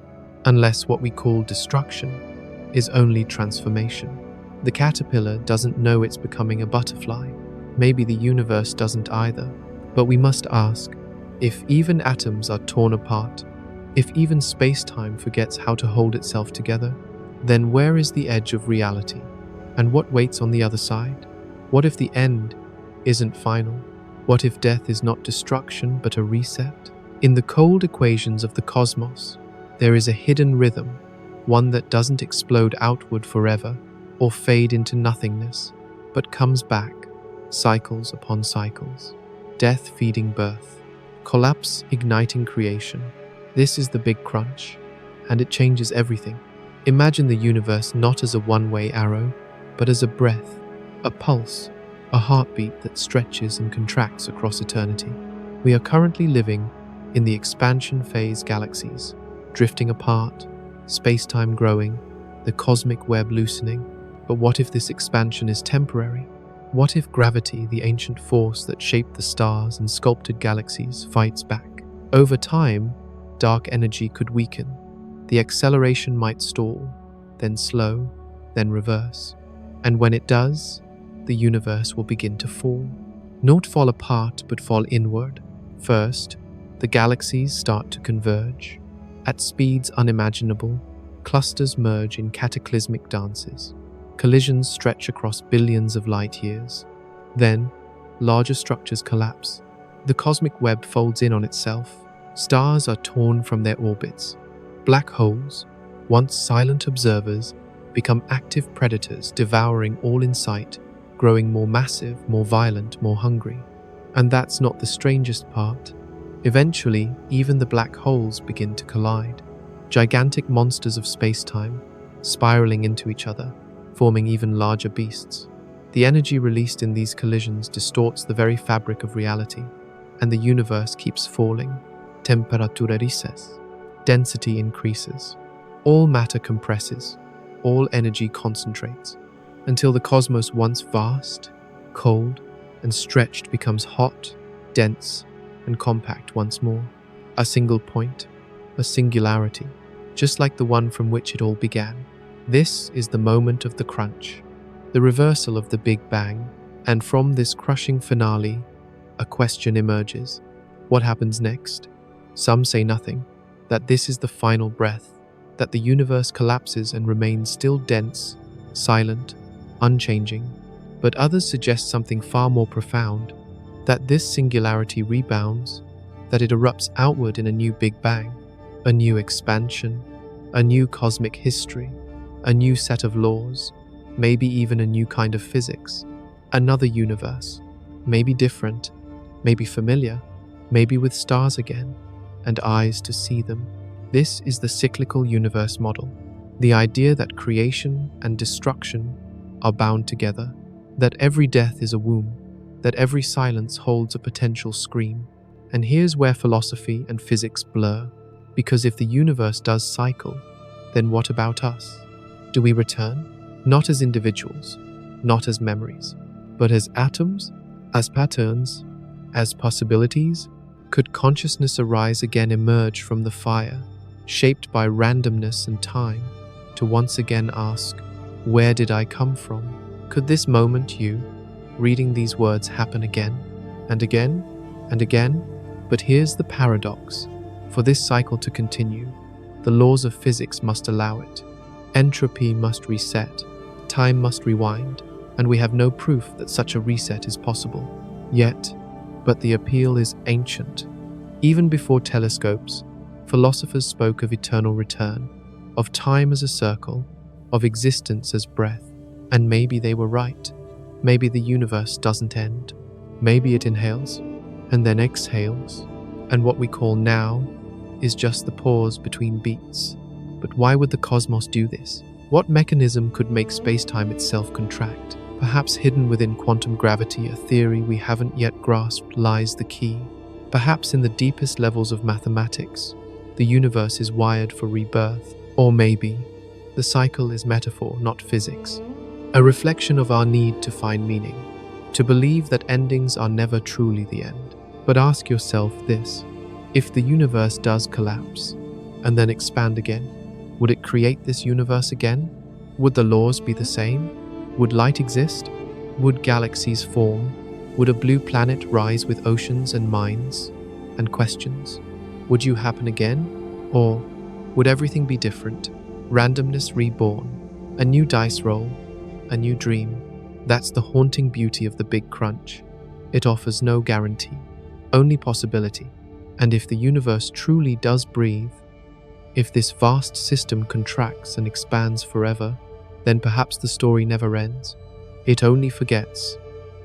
Unless what we call destruction is only transformation. The caterpillar doesn't know it's becoming a butterfly. Maybe the universe doesn't either. But we must ask, if even atoms are torn apart, if even space-time forgets how to hold itself together, then where is the edge of reality? And what waits on the other side? What if the end isn't final? What if death is not destruction but a reset? In the cold equations of the cosmos, there is a hidden rhythm, one that doesn't explode outward forever or fade into nothingness, but comes back, cycles upon cycles. Death feeding birth, collapse igniting creation. This is the big crunch, and it changes everything. Imagine the universe not as a one-way arrow, but as a breath, a pulse, a heartbeat that stretches and contracts across eternity. We are currently living in the expansion phase galaxies, drifting apart, space-time growing, the cosmic web loosening. But what if this expansion is temporary? What if gravity, the ancient force that shaped the stars and sculpted galaxies, fights back? Over time, dark energy could weaken. The acceleration might stall, then slow, then reverse. And when it does, the universe will begin to fall. Not fall apart, but fall inward. First, the galaxies start to converge. At speeds unimaginable, Clusters merge in cataclysmic dances. Collisions stretch across billions of light years. Then, larger structures collapse. The cosmic web folds in on itself. Stars are torn from their orbits. Black holes, once silent observers, become active predators, devouring all in sight, growing more massive, more violent, more hungry. And that's not the strangest part. Eventually, even the black holes begin to collide. Gigantic monsters of space-time, spiraling into each other, forming even larger beasts. The energy released in these collisions distorts the very fabric of reality, and the universe keeps falling. Temperatura rises. Density increases. All matter compresses. All energy concentrates, until the cosmos once vast, cold, and stretched becomes hot, dense, and compact once more. A single point, a singularity, just like the one from which it all began. This is the moment of the crunch, the reversal of the Big Bang, and from this crushing finale, a question emerges. What happens next? Some say nothing, that this is the final breath, that the universe collapses and remains still dense, silent, unchanging. But others suggest something far more profound, that this singularity rebounds, that it erupts outward in a new Big Bang, a new expansion, a new cosmic history, a new set of laws, maybe even a new kind of physics, another universe, maybe different, maybe familiar, maybe with stars again, and eyes to see them. This is the cyclical universe model, the idea that creation and destruction are bound together, that every death is a womb, that every silence holds a potential scream. And here's where philosophy and physics blur, because if the universe does cycle, then what about us? Do we return? Not as individuals, not as memories, but as atoms, as patterns, as possibilities? Could consciousness arise again, emerge from the fire, shaped by randomness and time, to once again ask, where did I come from? Could this moment, you, reading these words, happen again, and again, and again? But here's the paradox. For this cycle to continue, the laws of physics must allow it. Entropy must reset, time must rewind, and we have no proof that such a reset is possible. Yet, but the appeal is ancient. Even before telescopes, philosophers spoke of eternal return, of time as a circle, of existence as breath. And maybe they were right. Maybe the universe doesn't end. Maybe it inhales, and then exhales, and what we call now is just the pause between beats. But why would the cosmos do this? What mechanism could make space-time itself contract? Perhaps hidden within quantum gravity, a theory we haven't yet grasped, lies the key. Perhaps in the deepest levels of mathematics, the universe is wired for rebirth. Or maybe the cycle is metaphor, not physics. A reflection of our need to find meaning, to believe that endings are never truly the end. But ask yourself this: if the universe does collapse and then expand again, would it create this universe again? Would the laws be the same? Would light exist? Would galaxies form? Would a blue planet rise with oceans and minds and questions? Would you happen again? Or would everything be different? Randomness reborn, a new dice roll, a new dream. That's the haunting beauty of the Big Crunch. It offers no guarantee, only possibility. And if the universe truly does breathe, if this vast system contracts and expands forever, then perhaps the story never ends. It only forgets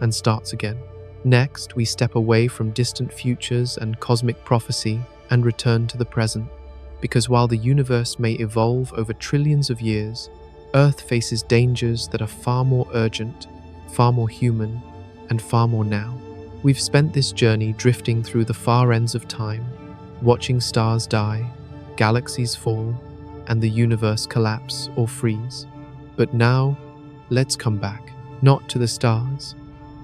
and starts again. Next, we step away from distant futures and cosmic prophecy and return to the present. Because while the universe may evolve over trillions of years, Earth faces dangers that are far more urgent, far more human, and far more now. We've spent this journey drifting through the far ends of time, watching stars die, galaxies fall, and the universe collapse or freeze. But now, let's come back, not to the stars,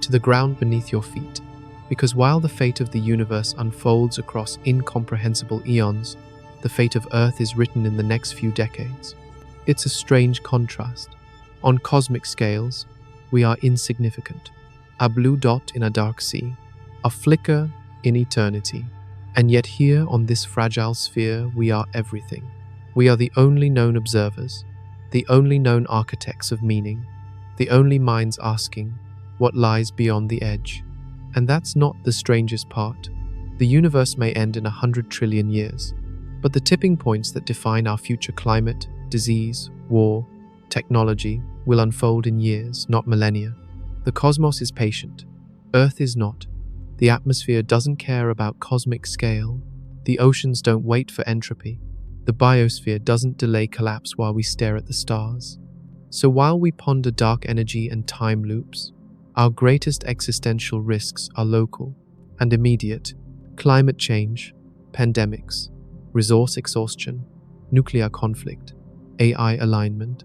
to the ground beneath your feet. Because while the fate of the universe unfolds across incomprehensible eons, the fate of Earth is written in the next few decades. It's a strange contrast. On cosmic scales, we are insignificant, a blue dot in a dark sea, a flicker in eternity. And yet here on this fragile sphere, we are everything. We are the only known observers, the only known architects of meaning, the only minds asking what lies beyond the edge. And that's not the strangest part. The universe may end in 100 trillion years, but the tipping points that define our future climate, disease, war, technology will unfold in years, not millennia. The cosmos is patient. Earth is not. The atmosphere doesn't care about cosmic scale. The oceans don't wait for entropy. The biosphere doesn't delay collapse while we stare at the stars. So while we ponder dark energy and time loops, our greatest existential risks are local and immediate: climate change, pandemics, resource exhaustion, nuclear conflict, AI alignment.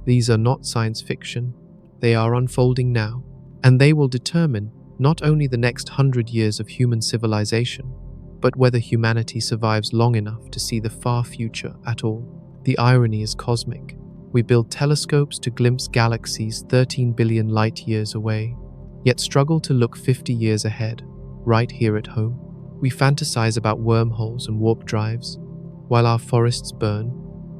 These are not science fiction. They are unfolding now, and they will determine not only the next 100 years of human civilization, but whether humanity survives long enough to see the far future at all. The irony is cosmic. We build telescopes to glimpse galaxies 13 billion light years away, yet struggle to look 50 years ahead, right here at home. We fantasize about wormholes and warp drives, while our forests burn,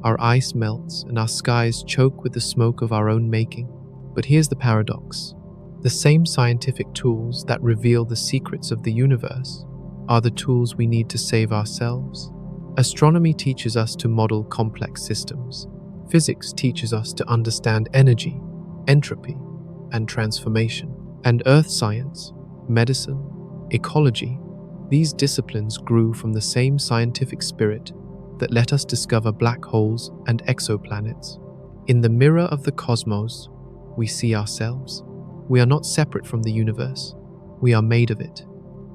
our ice melts, and our skies choke with the smoke of our own making. But here's the paradox. The same scientific tools that reveal the secrets of the universe are the tools we need to save ourselves. Astronomy teaches us to model complex systems. Physics teaches us to understand energy, entropy, and transformation. And earth science, medicine, ecology, these disciplines grew from the same scientific spirit that let us discover black holes and exoplanets. In the mirror of the cosmos, we see ourselves. We are not separate from the universe. We are made of it.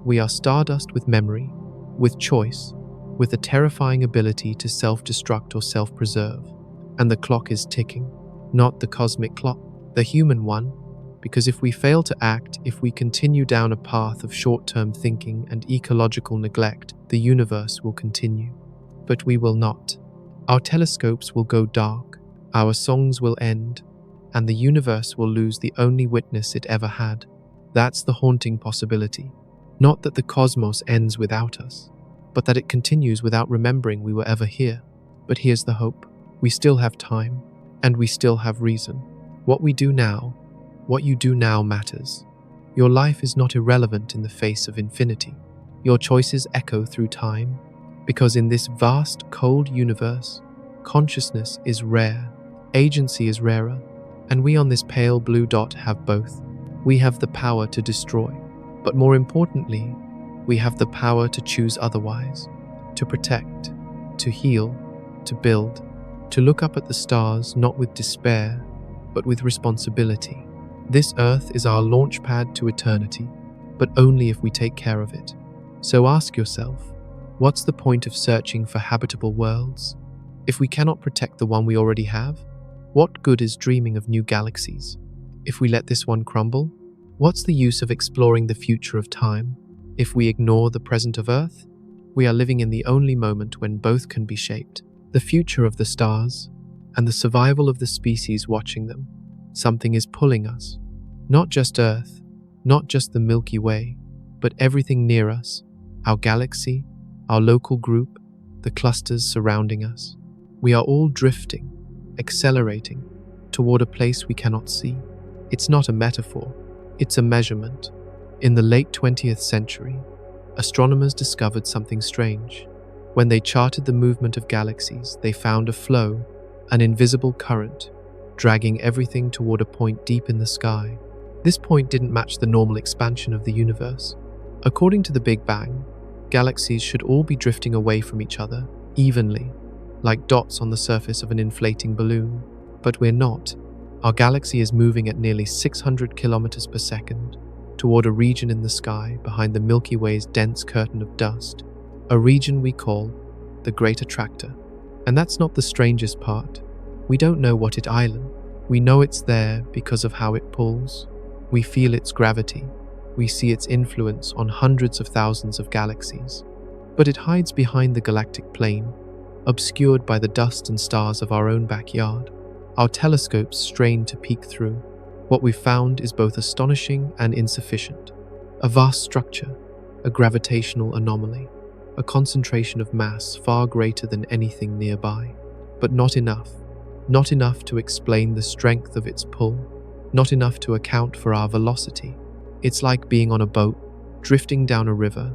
We are stardust with memory, with choice, with a terrifying ability to self-destruct or self-preserve. And the clock is ticking, not the cosmic clock, the human one, because if we fail to act, if we continue down a path of short-term thinking and ecological neglect, the universe will continue. But we will not. Our telescopes will go dark, our songs will end, and the universe will lose the only witness it ever had. That's the haunting possibility. Not that the cosmos ends without us, but that it continues without remembering we were ever here. But here's the hope. We still have time, and we still have reason. What we do now, what you do now matters. Your life is not irrelevant in the face of infinity. Your choices echo through time, because in this vast, cold universe, consciousness is rare, agency is rarer, and we on this pale blue dot have both. We have the power to destroy, but more importantly, we have the power to choose otherwise, to protect, to heal, to build, to look up at the stars not with despair, but with responsibility. This earth is our launch pad to eternity, but only if we take care of it. So ask yourself, what's the point of searching for habitable worlds if we cannot protect the one we already have? What good is dreaming of new galaxies if we let this one crumble? What's the use of exploring the future of time if we ignore the present of Earth? We are living in the only moment when both can be shaped. The future of the stars and the survival of the species watching them. Something is pulling us. Not just Earth, not just the Milky Way, but everything near us, our galaxy, our local group, the clusters surrounding us. We are all drifting, accelerating, toward a place we cannot see. It's not a metaphor, it's a measurement. In the late 20th century, astronomers discovered something strange. When they charted the movement of galaxies, they found a flow, an invisible current, dragging everything toward a point deep in the sky. This point didn't match the normal expansion of the universe. According to the Big Bang, galaxies should all be drifting away from each other, evenly, like dots on the surface of an inflating balloon. But we're not. Our galaxy is moving at nearly 600 kilometers per second toward a region in the sky behind the Milky Way's dense curtain of dust, a region we call the Great Attractor. And that's not the strangest part. We don't know what it island. We know it's there because of how it pulls. We feel its gravity. We see its influence on hundreds of thousands of galaxies. But it hides behind the galactic plane, obscured by the dust and stars of our own backyard. Our telescopes strain to peek through. What we've found is both astonishing and insufficient. A vast structure, a gravitational anomaly, a concentration of mass far greater than anything nearby. but not enough. Not enough to explain the strength of its pull, not enough to account for our velocity. It's like being on a boat, drifting down a river,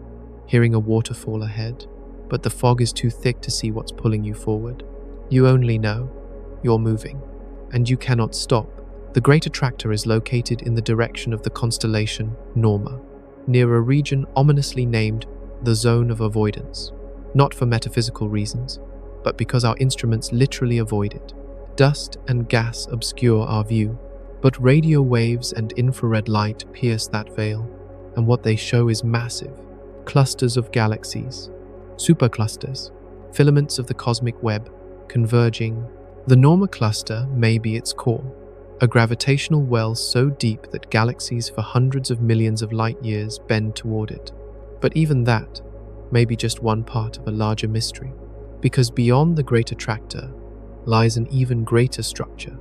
hearing a waterfall ahead, but the fog is too thick to see what's pulling you forward. You only know you're moving, and you cannot stop. The Great Attractor is located in the direction of the constellation Norma, near a region ominously named the Zone of Avoidance, not for metaphysical reasons, but because our instruments literally avoid it. Dust and gas obscure our view, but radio waves and infrared light pierce that veil, and what they show is massive clusters of galaxies, superclusters, filaments of the cosmic web, converging. The Norma cluster may be its core, a gravitational well so deep that galaxies for hundreds of millions of light years bend toward it. But even that may be just one part of a larger mystery, because beyond the Great Attractor lies an even greater structure,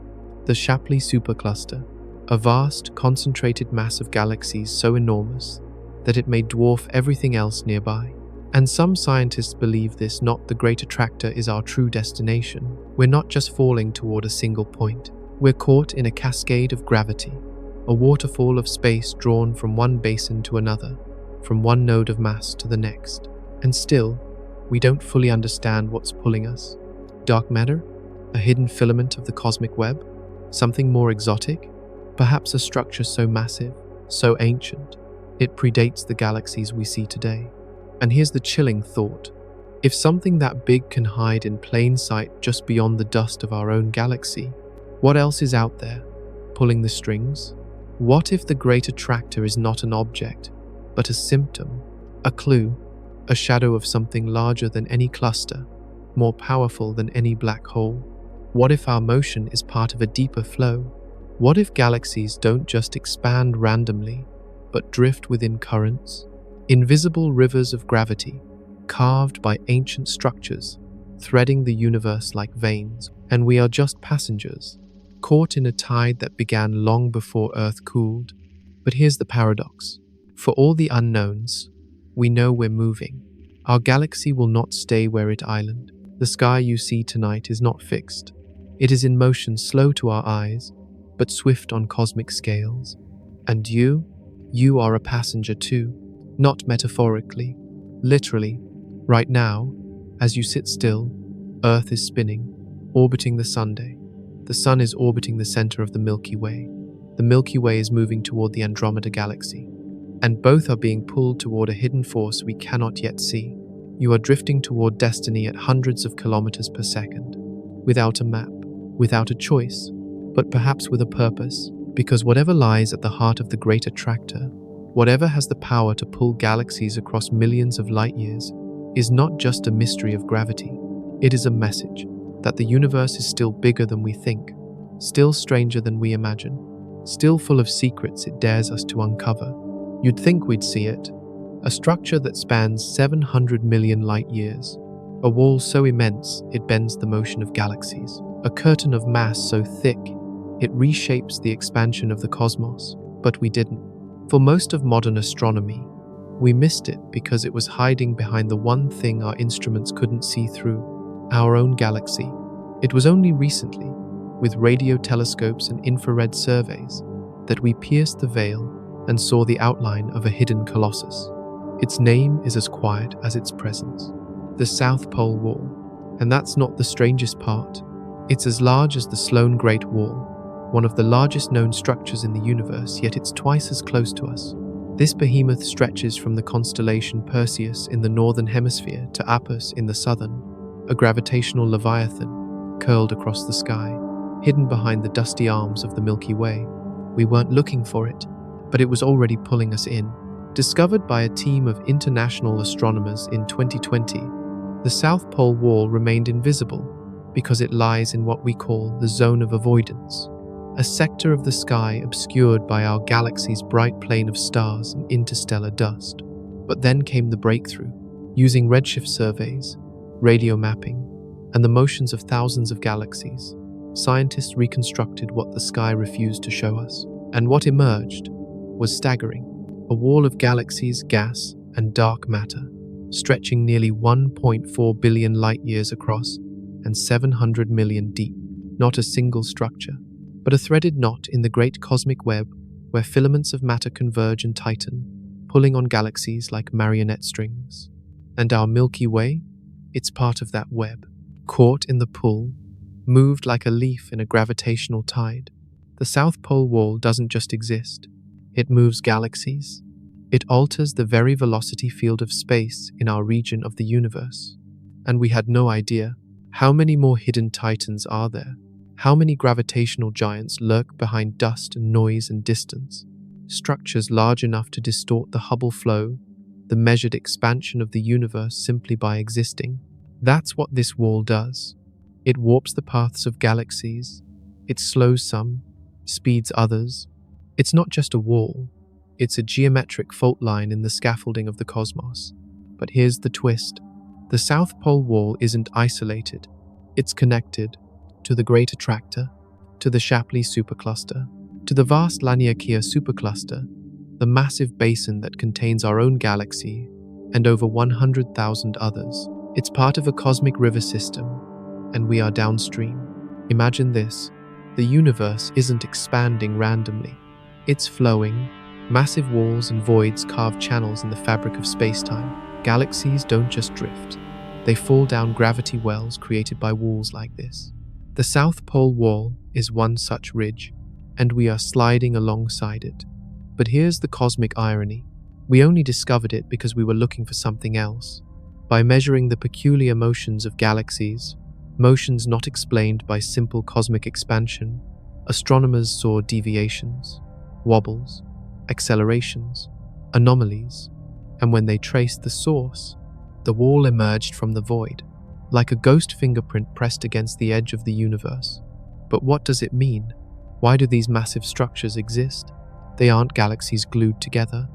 the Shapley supercluster, a vast, concentrated mass of galaxies so enormous that it may dwarf everything else nearby. And some scientists believe this, not the Great Attractor is our true destination. We're not just falling toward a single point. We're caught in a cascade of gravity, a waterfall of space drawn from one basin to another, from one node of mass to the next. And still, we don't fully understand what's pulling us. Dark matter? A hidden filament of the cosmic web? Something more exotic? Perhaps a structure so massive, so ancient, it predates the galaxies we see today. And here's the chilling thought. If something that big can hide in plain sight just beyond the dust of our own galaxy, what else is out there, pulling the strings? What if the Great Attractor is not an object, but a symptom, a clue, a shadow of something larger than any cluster, more powerful than any black hole? What if our motion is part of a deeper flow? What if galaxies don't just expand randomly, but drift within currents? Invisible rivers of gravity, carved by ancient structures, threading the universe like veins, and we are just passengers, caught in a tide that began long before Earth cooled. But here's the paradox. For all the unknowns, we know we're moving. Our galaxy will not stay where it island. The sky you see tonight is not fixed. It is in motion, slow to our eyes, but swift on cosmic scales. And you are a passenger too, not metaphorically, literally. Right now, as you sit still, Earth is spinning, orbiting the Sunday. The Sun is orbiting the center of the Milky Way. The Milky Way is moving toward the Andromeda Galaxy, and both are being pulled toward a hidden force we cannot yet see. You are drifting toward destiny at hundreds of kilometers per second, without a map, without a choice, but perhaps with a purpose, because whatever lies at the heart of the Great Attractor, whatever has the power to pull galaxies across millions of light years, is not just a mystery of gravity. It is a message that the universe is still bigger than we think, still stranger than we imagine, still full of secrets it dares us to uncover. You'd think we'd see it. A structure that spans 700 million light years. A wall so immense it bends the motion of galaxies. A curtain of mass so thick it reshapes the expansion of the cosmos. But we didn't. For most of modern astronomy, we missed it because it was hiding behind the one thing our instruments couldn't see through, our own galaxy. It was only recently, with radio telescopes and infrared surveys, that we pierced the veil and saw the outline of a hidden colossus. Its name is as quiet as its presence, the South Pole Wall. And that's not the strangest part. It's as large as the Sloan Great Wall, one of the largest known structures in the universe, yet it's twice as close to us. This behemoth stretches from the constellation Perseus in the northern hemisphere to Apus in the southern, a gravitational leviathan curled across the sky, hidden behind the dusty arms of the Milky Way. We weren't looking for it, but it was already pulling us in. Discovered by a team of international astronomers in 2020, the South Pole Wall remained invisible because it lies in what we call the Zone of Avoidance, a sector of the sky obscured by our galaxy's bright plane of stars and interstellar dust. But then came the breakthrough. Using Redshift surveys, radio mapping, and the motions of thousands of galaxies, scientists reconstructed what the sky refused to show us. And what emerged was staggering. A wall of galaxies, gas, and dark matter, stretching nearly 1.4 billion light-years across and 700 million deep. Not a single structure, but a threaded knot in the great cosmic web where filaments of matter converge and tighten, pulling on galaxies like marionette strings. And our Milky Way? It's part of that web, caught in the pull, moved like a leaf in a gravitational tide. The South Pole Wall doesn't just exist. It moves galaxies. It alters the very velocity field of space in our region of the universe. And we had no idea. How many more hidden titans are there? How many gravitational giants lurk behind dust and noise and distance? Structures large enough to distort the Hubble flow, the measured expansion of the universe simply by existing. That's what this wall does. It warps the paths of galaxies. It slows some, speeds others. It's not just a wall. It's a geometric fault line in the scaffolding of the cosmos. But here's the twist. The South Pole Wall isn't isolated. It's connected to the Great Attractor, to the Shapley Supercluster, to the vast Laniakea Supercluster, the massive basin that contains our own galaxy and over 100,000 others. It's part of a cosmic river system, and we are downstream. Imagine this. The universe isn't expanding randomly. It's flowing. Massive walls and voids carve channels in the fabric of space-time. Galaxies don't just drift. They fall down gravity wells created by walls like this. The South Pole Wall is one such ridge, and we are sliding alongside it. But here's the cosmic irony. We only discovered it because we were looking for something else. By measuring the peculiar motions of galaxies, motions not explained by simple cosmic expansion, astronomers saw deviations, wobbles, accelerations, anomalies, and when they traced the source, the wall emerged from the void, like a ghost fingerprint pressed against the edge of the universe. But what does it mean? Why do these massive structures exist? They aren't galaxies glued together.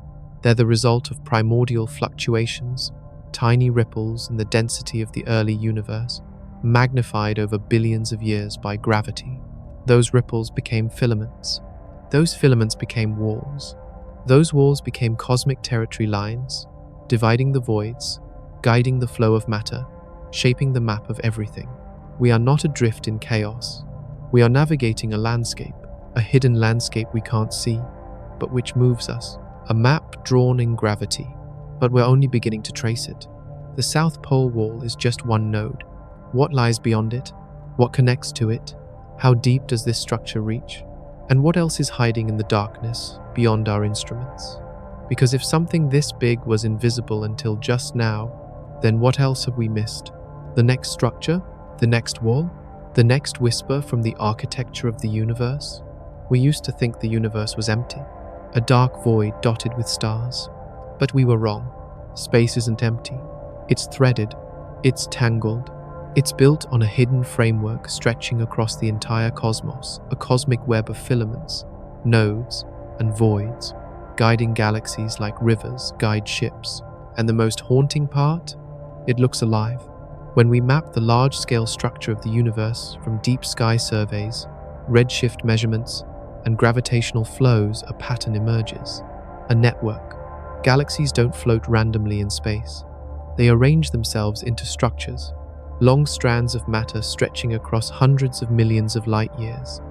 They're the result of primordial fluctuations, tiny ripples in the density of the early universe, magnified over billions of years by gravity. Those ripples became filaments. Those filaments became walls. Those walls became cosmic territory lines, dividing the voids, guiding the flow of matter, shaping the map of everything. We are not adrift in chaos. We are navigating a landscape, a hidden landscape we can't see, but which moves us. A map drawn in gravity, but we're only beginning to trace it. The South Pole Wall is just one node. What lies beyond it? What connects to it? How deep does this structure reach? And what else is hiding in the darkness beyond our instruments? Because if something this big was invisible until just now, then what else have we missed? The next structure? The next wall? The next whisper from the architecture of the universe? We used to think the universe was empty, a dark void dotted with stars. But we were wrong. Space isn't empty. It's threaded. It's tangled. It's built on a hidden framework stretching across the entire cosmos, a cosmic web of filaments, nodes, and voids, guiding galaxies like rivers guide ships. And the most haunting part? It looks alive. When we map the large-scale structure of the universe from deep sky surveys, redshift measurements, and gravitational flows, a pattern emerges. A network. Galaxies don't float randomly in space. They arrange themselves into structures, long strands of matter stretching across hundreds of millions of light years.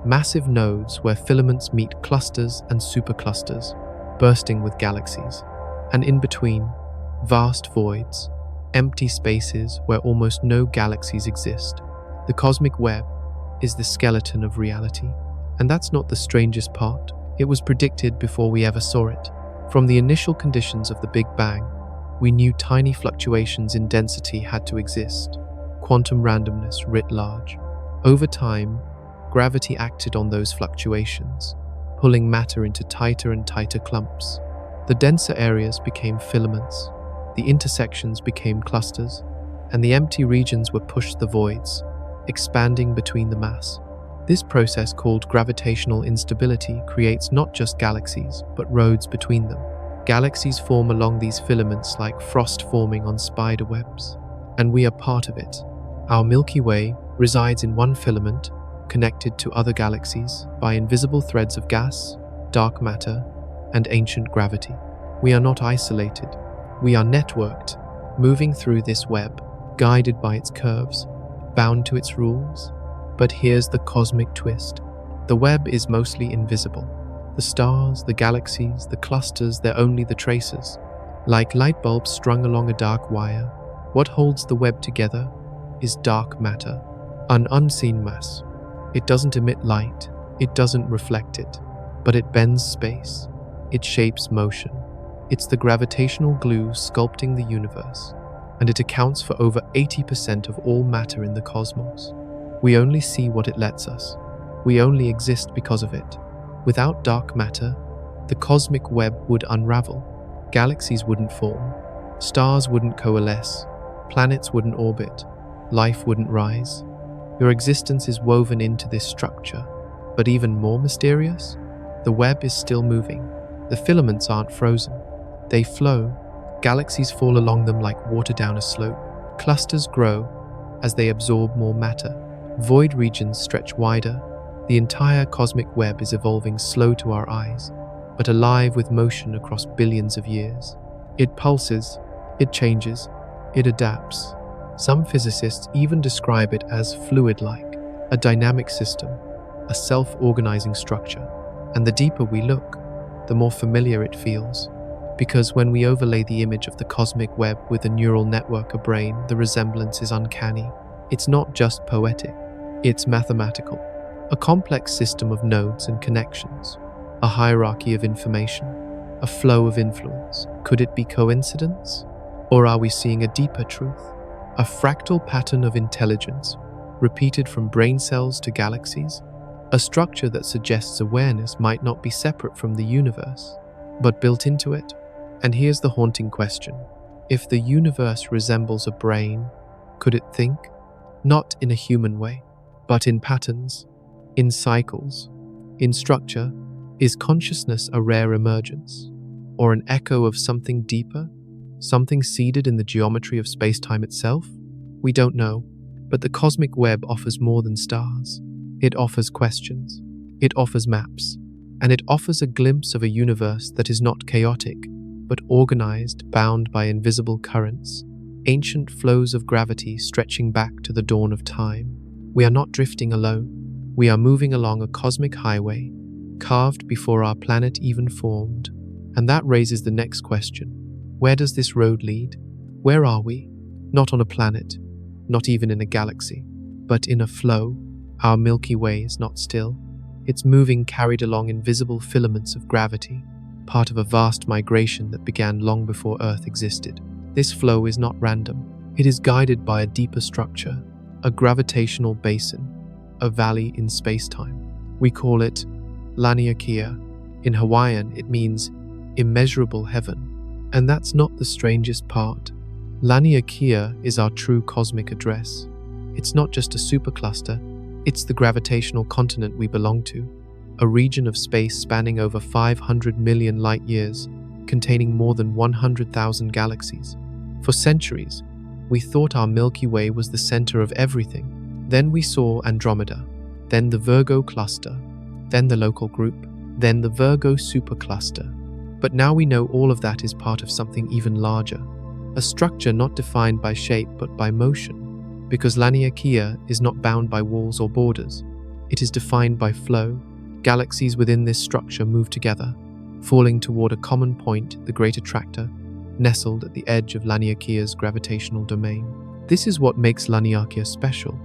Massive nodes where filaments meet clusters and superclusters, bursting with galaxies. And in between, vast voids, empty spaces where almost no galaxies exist. The cosmic web is the skeleton of reality. And that's not the strangest part. It was predicted before we ever saw it. From the initial conditions of the Big Bang, we knew tiny fluctuations in density had to exist. Quantum randomness writ large. Over time, gravity acted on those fluctuations, pulling matter into tighter and tighter clumps. The denser areas became filaments, the intersections became clusters, and the empty regions were pushed the voids, expanding between the mass. This process, called gravitational instability, creates not just galaxies, but roads between them. Galaxies form along these filaments like frost forming on spider webs, and we are part of it. Our Milky Way resides in one filament, connected to other galaxies by invisible threads of gas, dark matter, and ancient gravity. We are not isolated. We are networked, moving through this web, guided by its curves. bound to its rules. But here's the cosmic twist. The web is mostly invisible. The stars, the galaxies, the clusters, they're only the traces. Like light bulbs strung along a dark wire, what holds the web together is dark matter, an unseen mass. It doesn't emit light, it doesn't reflect it, but it bends space, it shapes motion. It's the gravitational glue sculpting the universe, and it accounts for over 80% of all matter in the cosmos. We only see what it lets us. We only exist because of it. Without dark matter, the cosmic web would unravel. Galaxies wouldn't form, stars wouldn't coalesce, planets wouldn't orbit, life wouldn't rise. Your existence is woven into this structure. But even more mysterious, the web is still moving. The filaments aren't frozen. They flow. Galaxies fall along them like water down a slope. Clusters grow as they absorb more matter. Void regions stretch wider. The entire cosmic web is evolving slow to our eyes, but alive with motion across billions of years. It pulses, it changes, it adapts. Some physicists even describe it as fluid-like, a dynamic system, a self-organizing structure. And the deeper we look, the more familiar it feels. Because when we overlay the image of the cosmic web with a neural network, a brain, the resemblance is uncanny. It's not just poetic, it's mathematical. A complex system of nodes and connections, a hierarchy of information, a flow of influence. Could it be coincidence? Or are we seeing a deeper truth? A fractal pattern of intelligence, repeated from brain cells to galaxies? A structure that suggests awareness might not be separate from the universe, but built into it. And here's the haunting question. If the universe resembles a brain, could it think? Not in a human way, but in patterns, in cycles, in structure. Is consciousness a rare emergence, or an echo of something deeper, something seeded in the geometry of space-time itself? We don't know, but the cosmic web offers more than stars. It offers questions, it offers maps, and it offers a glimpse of a universe that is not chaotic, but organized, bound by invisible currents, ancient flows of gravity stretching back to the dawn of time. We are not drifting alone. We are moving along a cosmic highway, carved before our planet even formed. And that raises the next question. Where does this road lead? Where are we? Not on a planet, not even in a galaxy, but in a flow. Our Milky Way is not still. It's moving, carried along invisible filaments of gravity, part of a vast migration that began long before Earth existed. This flow is not random. It is guided by a deeper structure, a gravitational basin, a valley in space-time. We call it Laniakea. In Hawaiian, it means immeasurable heaven. And that's not the strangest part. Laniakea is our true cosmic address. It's not just a supercluster, it's the gravitational continent we belong to, a region of space spanning over 500 million light-years, containing more than 100,000 galaxies. For centuries, we thought our Milky Way was the center of everything. Then we saw Andromeda, then the Virgo cluster, then the local group, then the Virgo supercluster. But now we know all of that is part of something even larger, a structure not defined by shape but by motion, because Laniakea is not bound by walls or borders. It is defined by flow. Galaxies within this structure move together, falling toward a common point, the Great Attractor, nestled at the edge of Laniakea's gravitational domain. This is what makes Laniakea special.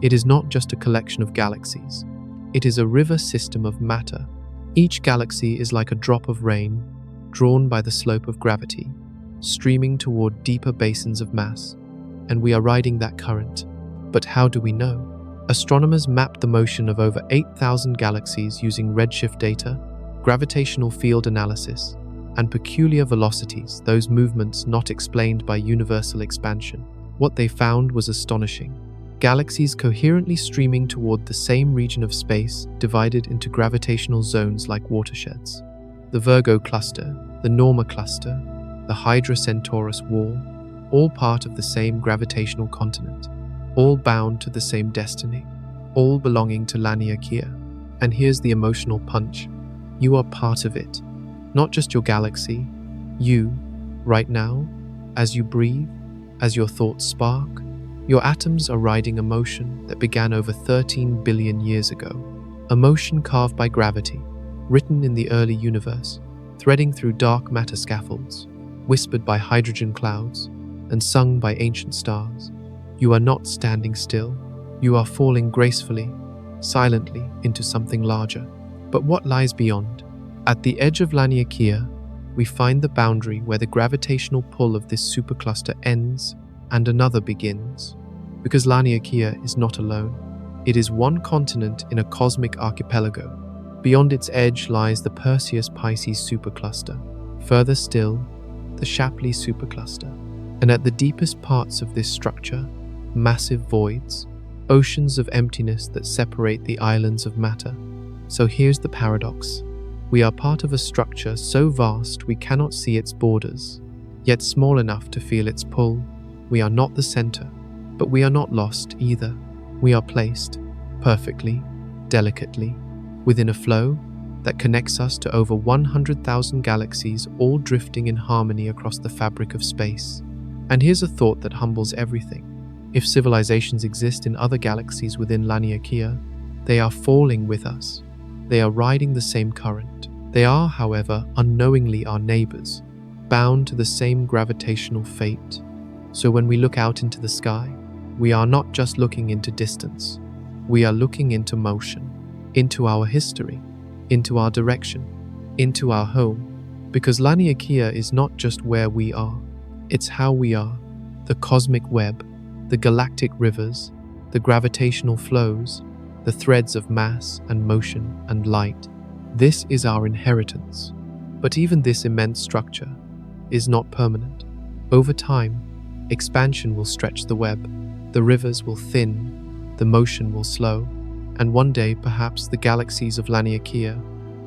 It is not just a collection of galaxies. It is a river system of matter. Each galaxy is like a drop of rain, drawn by the slope of gravity, streaming toward deeper basins of mass, and we are riding that current. But how do we know? Astronomers mapped the motion of over 8,000 galaxies using Redshift data, gravitational field analysis, and peculiar velocities, those movements not explained by universal expansion. What they found was astonishing. Galaxies coherently streaming toward the same region of space, divided into gravitational zones like watersheds. The Virgo cluster, the Norma cluster, the Hydra Centaurus wall, all part of the same gravitational continent, all bound to the same destiny, all belonging to Laniakea. And here's the emotional punch. You are part of it. Not just your galaxy. You, right now, as you breathe, as your thoughts spark, Your atoms are riding a motion that began over 13 billion years ago, a motion carved by gravity, written in the early universe, threading through dark matter scaffolds, whispered by hydrogen clouds, and sung by ancient stars. You are not standing still. You are falling gracefully, silently into something larger. But what lies beyond? At the edge of Laniakea, we find the boundary where the gravitational pull of this supercluster ends and another begins. Because Laniakea is not alone. It is one continent in a cosmic archipelago. Beyond its edge lies the Perseus-Pisces supercluster. Further still, the Shapley supercluster. And at the deepest parts of this structure, massive voids, oceans of emptiness that separate the islands of matter. So here's the paradox. We are part of a structure so vast we cannot see its borders, yet small enough to feel its pull. We are not the center, but we are not lost either. We are placed, perfectly, delicately, within a flow that connects us to over 100,000 galaxies, all drifting in harmony across the fabric of space. And here's a thought that humbles everything. If civilizations exist in other galaxies within Laniakea, they are falling with us. They are riding the same current. They are, however, unknowingly our neighbors, bound to the same gravitational fate. So when we look out into the sky, we are not just looking into distance. We are looking into motion, into our history, into our direction, into our home. Because Laniakea is not just where we are, it's how we are. The cosmic web, the galactic rivers, the gravitational flows, the threads of mass and motion and light. This is our inheritance. But even this immense structure is not permanent. Over time, expansion will stretch the web, the rivers will thin, the motion will slow, and one day perhaps the galaxies of Laniakea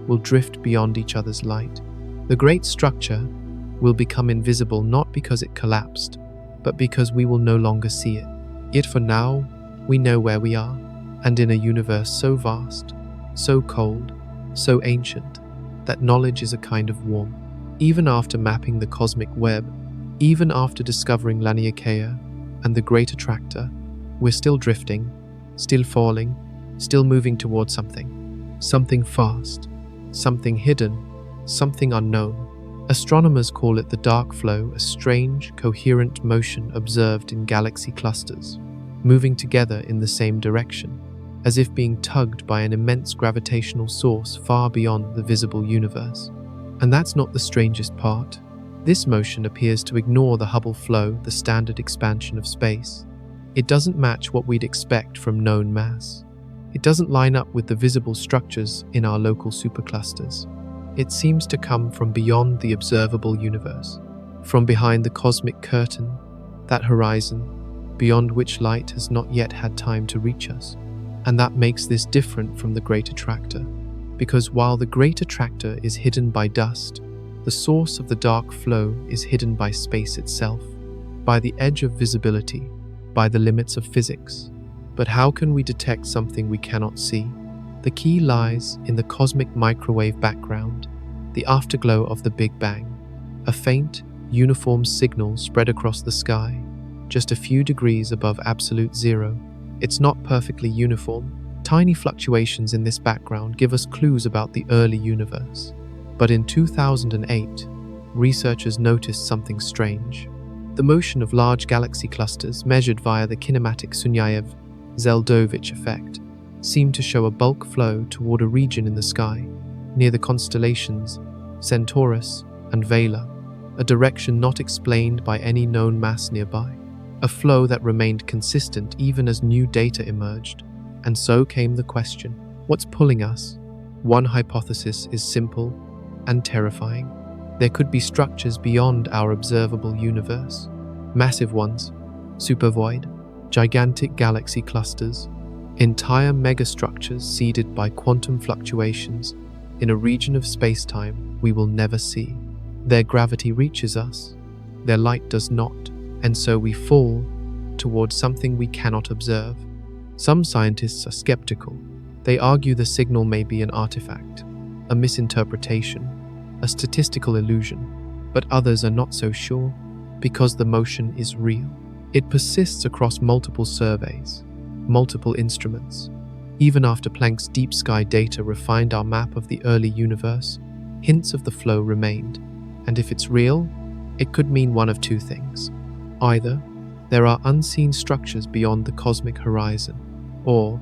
will drift beyond each other's light. The great structure will become invisible not because it collapsed, but because we will no longer see it. Yet for now, we know where we are, and in a universe so vast, so cold, so ancient, that knowledge is a kind of warmth. Even after mapping the cosmic web, even after discovering Laniakea and the great Attractor, we're still drifting, still falling, still moving towards something fast, something hidden, something unknown. Astronomers call it the dark flow, a strange, coherent motion observed in galaxy clusters, moving together in the same direction, as if being tugged by an immense gravitational source far beyond the visible universe. And that's not the strangest part. This motion appears to ignore the Hubble flow, the standard expansion of space. It doesn't match what we'd expect from known mass. It doesn't line up with the visible structures in our local superclusters. It seems to come from beyond the observable universe, from behind the cosmic curtain, that horizon, beyond which light has not yet had time to reach us. And that makes this different from the Great Attractor, because while the Great Attractor is hidden by dust, the source of the dark flow is hidden by space itself, by the edge of visibility, by the limits of physics. But how can we detect something we cannot see? The key lies in the cosmic microwave background, the afterglow of the Big Bang, a faint, uniform signal spread across the sky, just a few degrees above absolute zero. It's not perfectly uniform. Tiny fluctuations in this background give us clues about the early universe. But in 2008, researchers noticed something strange. The motion of large galaxy clusters, measured via the kinematic Sunyaev-Zeldovich effect, seemed to show a bulk flow toward a region in the sky, near the constellations Centaurus and Vela, a direction not explained by any known mass nearby, a flow that remained consistent even as new data emerged. And so came the question, what's pulling us? One hypothesis is simple and terrifying. There could be structures beyond our observable universe, massive ones, supervoid, gigantic galaxy clusters, entire megastructures seeded by quantum fluctuations in a region of space-time we will never see. Their gravity reaches us, their light does not, and so we fall towards something we cannot observe. Some scientists are skeptical. They argue the signal may be an artifact, a misinterpretation, a statistical illusion, but others are not so sure because the motion is real. It persists across multiple surveys, multiple instruments. Even after Planck's deep sky data refined our map of the early universe, hints of the flow remained. And if it's real, it could mean one of two things. Either there are unseen structures beyond the cosmic horizon, or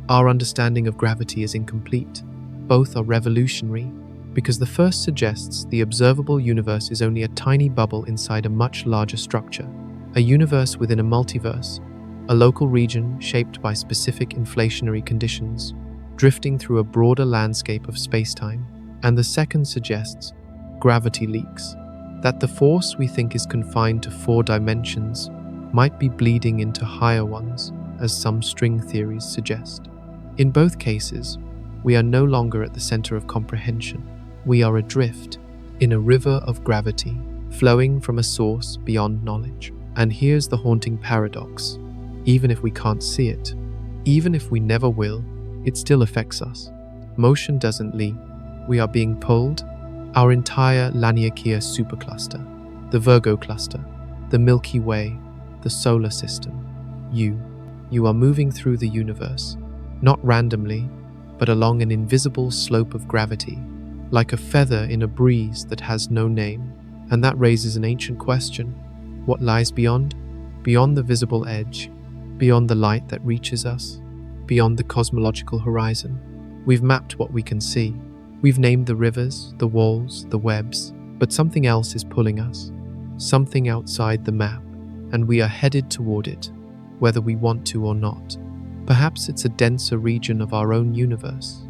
our understanding of gravity is incomplete. Both are revolutionary, because the first suggests the observable universe is only a tiny bubble inside a much larger structure, a universe within a multiverse, a local region shaped by specific inflationary conditions, drifting through a broader landscape of spacetime. And the second suggests gravity leaks, that the force we think is confined to 4 dimensions might be bleeding into higher ones, as some string theories suggest. In both cases, we are no longer at the center of comprehension. We are adrift in a river of gravity, flowing from a source beyond knowledge. And here's the haunting paradox. Even if we can't see it, even if we never will, it still affects us. Motion doesn't leak. We are being pulled. Our entire Laniakea supercluster, the Virgo cluster, the Milky Way, the solar system. You are moving through the universe, not randomly, but along an invisible slope of gravity, like a feather in a breeze that has no name. And that raises an ancient question. What lies beyond? Beyond the visible edge, beyond the light that reaches us, beyond the cosmological horizon. We've mapped what we can see. We've named the rivers, the walls, the webs, but something else is pulling us, something outside the map, and we are headed toward it, whether we want to or not. Perhaps it's a denser region of our own universe.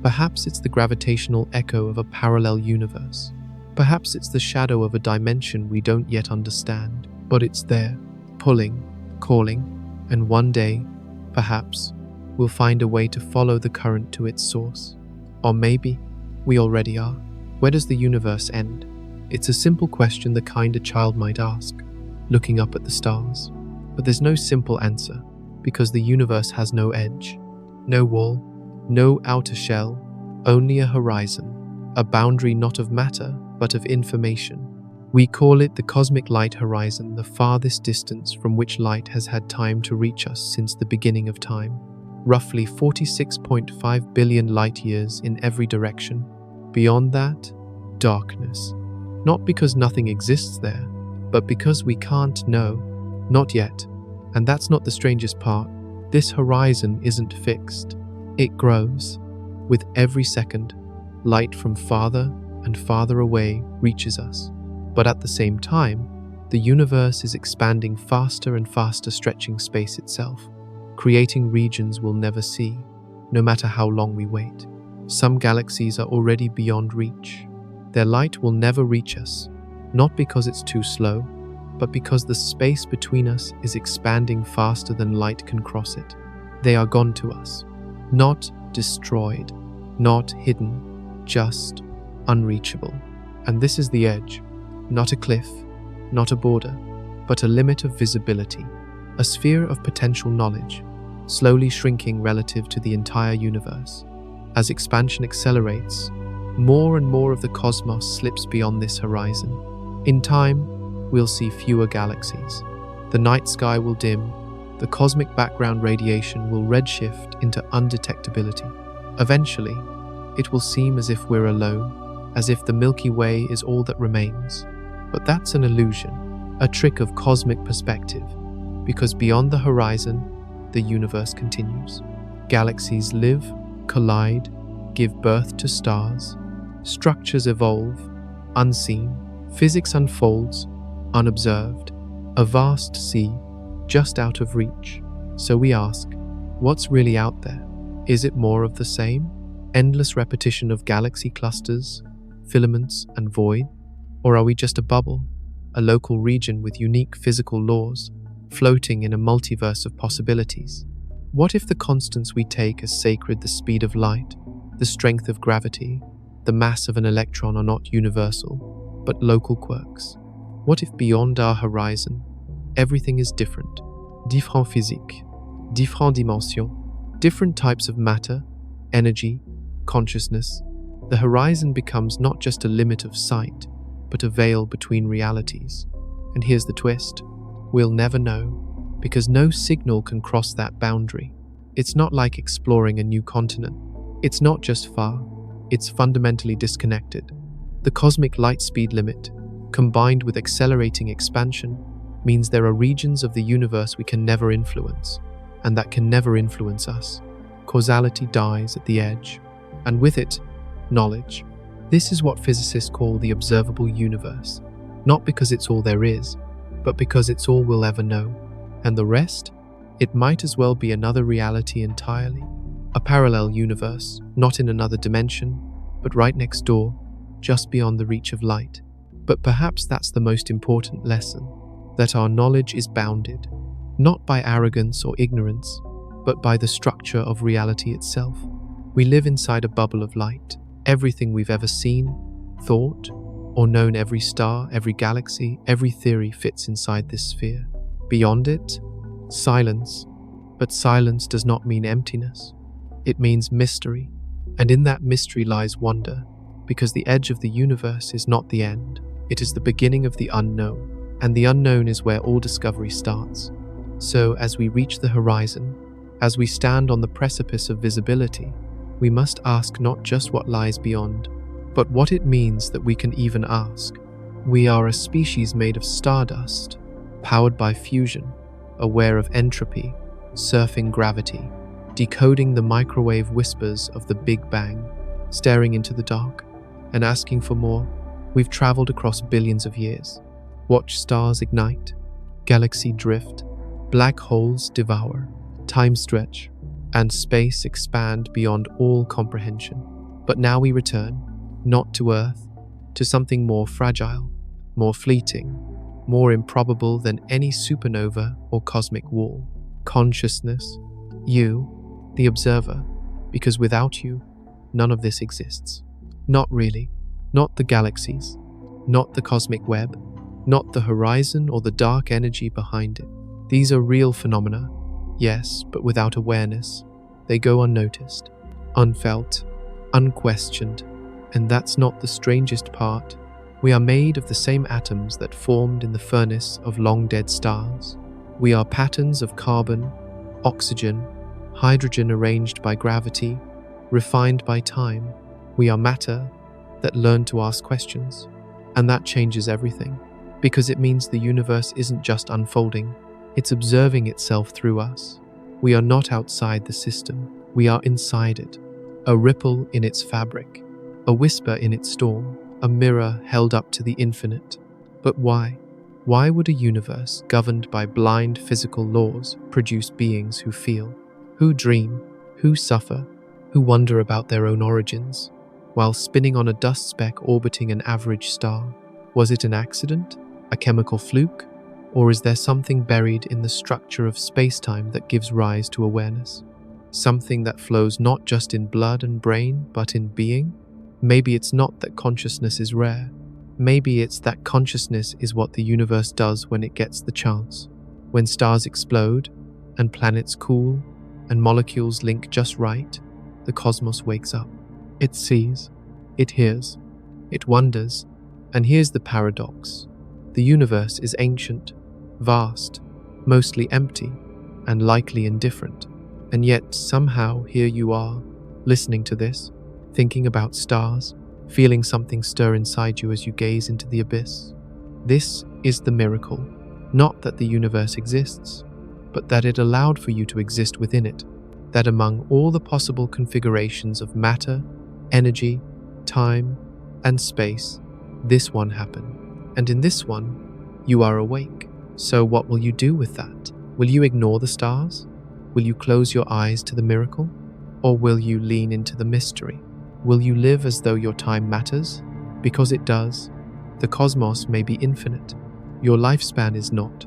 Perhaps it's the gravitational echo of a parallel universe. Perhaps it's the shadow of a dimension we don't yet understand, but it's there, pulling, calling, and one day, perhaps, we'll find a way to follow the current to its source. Or maybe we already are. Where does the universe end? It's a simple question the kind a child might ask, looking up at the stars. But there's no simple answer, because the universe has no edge, no wall, no outer shell, only a horizon, a boundary not of matter, but of information. We call it the cosmic light horizon, the farthest distance from which light has had time to reach us since the beginning of time. Roughly 46.5 billion light years in every direction. Beyond that, darkness. Not because nothing exists there, but because we can't know. Not yet. And that's not the strangest part. This horizon isn't fixed. It grows. With every second, light from farther and farther away reaches us. But at the same time, the universe is expanding faster and faster, stretching space itself, creating regions we'll never see, no matter how long we wait. Some galaxies are already beyond reach. Their light will never reach us, not because it's too slow, but because the space between us is expanding faster than light can cross it. They are gone to us, not destroyed, not hidden, just unreachable. And this is the edge, not a cliff, not a border, but a limit of visibility, a sphere of potential knowledge, slowly shrinking relative to the entire universe. As expansion accelerates, more and more of the cosmos slips beyond this horizon. In time, we'll see fewer galaxies. The night sky will dim, the cosmic background radiation will redshift into undetectability. Eventually, it will seem as if we're alone, as if the Milky Way is all that remains. But that's an illusion, a trick of cosmic perspective, because beyond the horizon, the universe continues. Galaxies live, collide, give birth to stars. Structures evolve, unseen. Physics unfolds, unobserved. A vast sea, just out of reach. So we ask, what's really out there? Is it more of the same? Endless repetition of galaxy clusters, filaments, and void? Or are we just a bubble, a local region with unique physical laws, floating in a multiverse of possibilities? What if the constants we take as sacred, the speed of light, the strength of gravity, the mass of an electron, are not universal, but local quirks? What if beyond our horizon, everything is different? Différent physique, différentes dimensions, different types of matter, energy, consciousness. The horizon becomes not just a limit of sight, but a veil between realities. And here's the twist. We'll never know. because no signal can cross that boundary. It's not like exploring a new continent. It's not just far, it's fundamentally disconnected. The cosmic light speed limit, combined with accelerating expansion, means there are regions of the universe we can never influence, and that can never influence us. Causality dies at the edge, and with it, knowledge. This is what physicists call the observable universe, not because it's all there is, but because it's all we'll ever know. And the rest? It might as well be another reality entirely. A parallel universe, not in another dimension, but right next door, just beyond the reach of light. But perhaps that's the most important lesson, that our knowledge is bounded, not by arrogance or ignorance, but by the structure of reality itself. We live inside a bubble of light. Everything we've ever seen, thought, or known, every star, every galaxy, every theory fits inside this sphere. Beyond it, silence. But silence does not mean emptiness. It means mystery. And in that mystery lies wonder, because the edge of the universe is not the end. It is the beginning of the unknown, and the unknown is where all discovery starts. So, as we reach the horizon, as we stand on the precipice of visibility, we must ask not just what lies beyond, but what it means that we can even ask. We are a species made of stardust, powered by fusion, aware of entropy, surfing gravity, decoding the microwave whispers of the Big Bang, staring into the dark, and asking for more. We've traveled across billions of years, watched stars ignite, galaxy drift, black holes devour, time stretch, and space expand beyond all comprehension. But now we return, not to Earth, to something more fragile, more fleeting, more improbable than any supernova or cosmic wall. Consciousness. You, the observer, because without you, none of this exists. Not really. Not the galaxies, not the cosmic web, not the horizon or the dark energy behind it. These are real phenomena, yes, but without awareness. They go unnoticed, unfelt, unquestioned, and that's not the strangest part. We are made of the same atoms that formed in the furnace of long-dead stars. We are patterns of carbon, oxygen, hydrogen arranged by gravity, refined by time. We are matter that learn to ask questions, and that changes everything, because it means the universe isn't just unfolding, it's observing itself through us. We are not outside the system, we are inside it, a ripple in its fabric, a whisper in its storm, a mirror held up to the infinite. But why? Why would a universe governed by blind physical laws produce beings who feel, who dream, who suffer, who wonder about their own origins, while spinning on a dust speck orbiting an average star? Was it an accident? A chemical fluke? Or is there something buried in the structure of space-time that gives rise to awareness? Something that flows not just in blood and brain, but in being? Maybe it's not that consciousness is rare. Maybe it's that consciousness is what the universe does when it gets the chance. When stars explode, and planets cool, and molecules link just right, the cosmos wakes up. It sees, it hears, it wonders, and here's the paradox. The universe is ancient, vast, mostly empty, and likely indifferent. And yet somehow here you are, listening to this, thinking about stars, feeling something stir inside you as you gaze into the abyss. This is the miracle, not that the universe exists, but that it allowed for you to exist within it, that among all the possible configurations of matter, energy, time, and space, this one happened. And in this one, you are awake. So what will you do with that? Will you ignore the stars? Will you close your eyes to the miracle? Or will you lean into the mystery? Will you live as though your time matters? Because it does. The cosmos may be infinite. Your lifespan is not.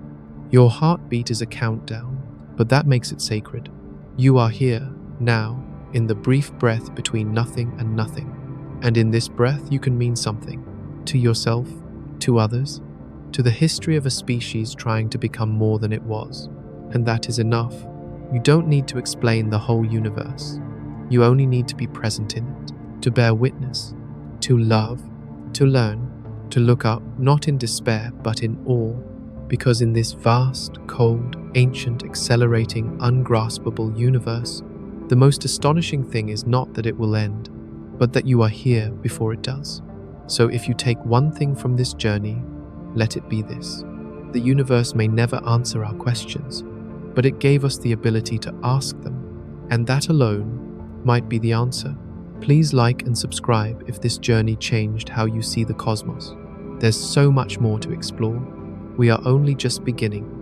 Your heartbeat is a countdown, but that makes it sacred. You are here, now, in the brief breath between nothing and nothing. And in this breath you can mean something. To yourself, to others, to the history of a species trying to become more than it was. And that is enough. You don't need to explain the whole universe. You only need to be present in it, to bear witness, to love, to learn, to look up, not in despair, but in awe, Because in this vast, cold, ancient, accelerating, ungraspable universe, the most astonishing thing is not that it will end, but that you are here before it does. So if you take one thing from this journey, let it be this. The universe may never answer our questions, but it gave us the ability to ask them, and that alone might be the answer. Please like and subscribe if this journey changed how you see the cosmos. There's so much more to explore. We are only just beginning.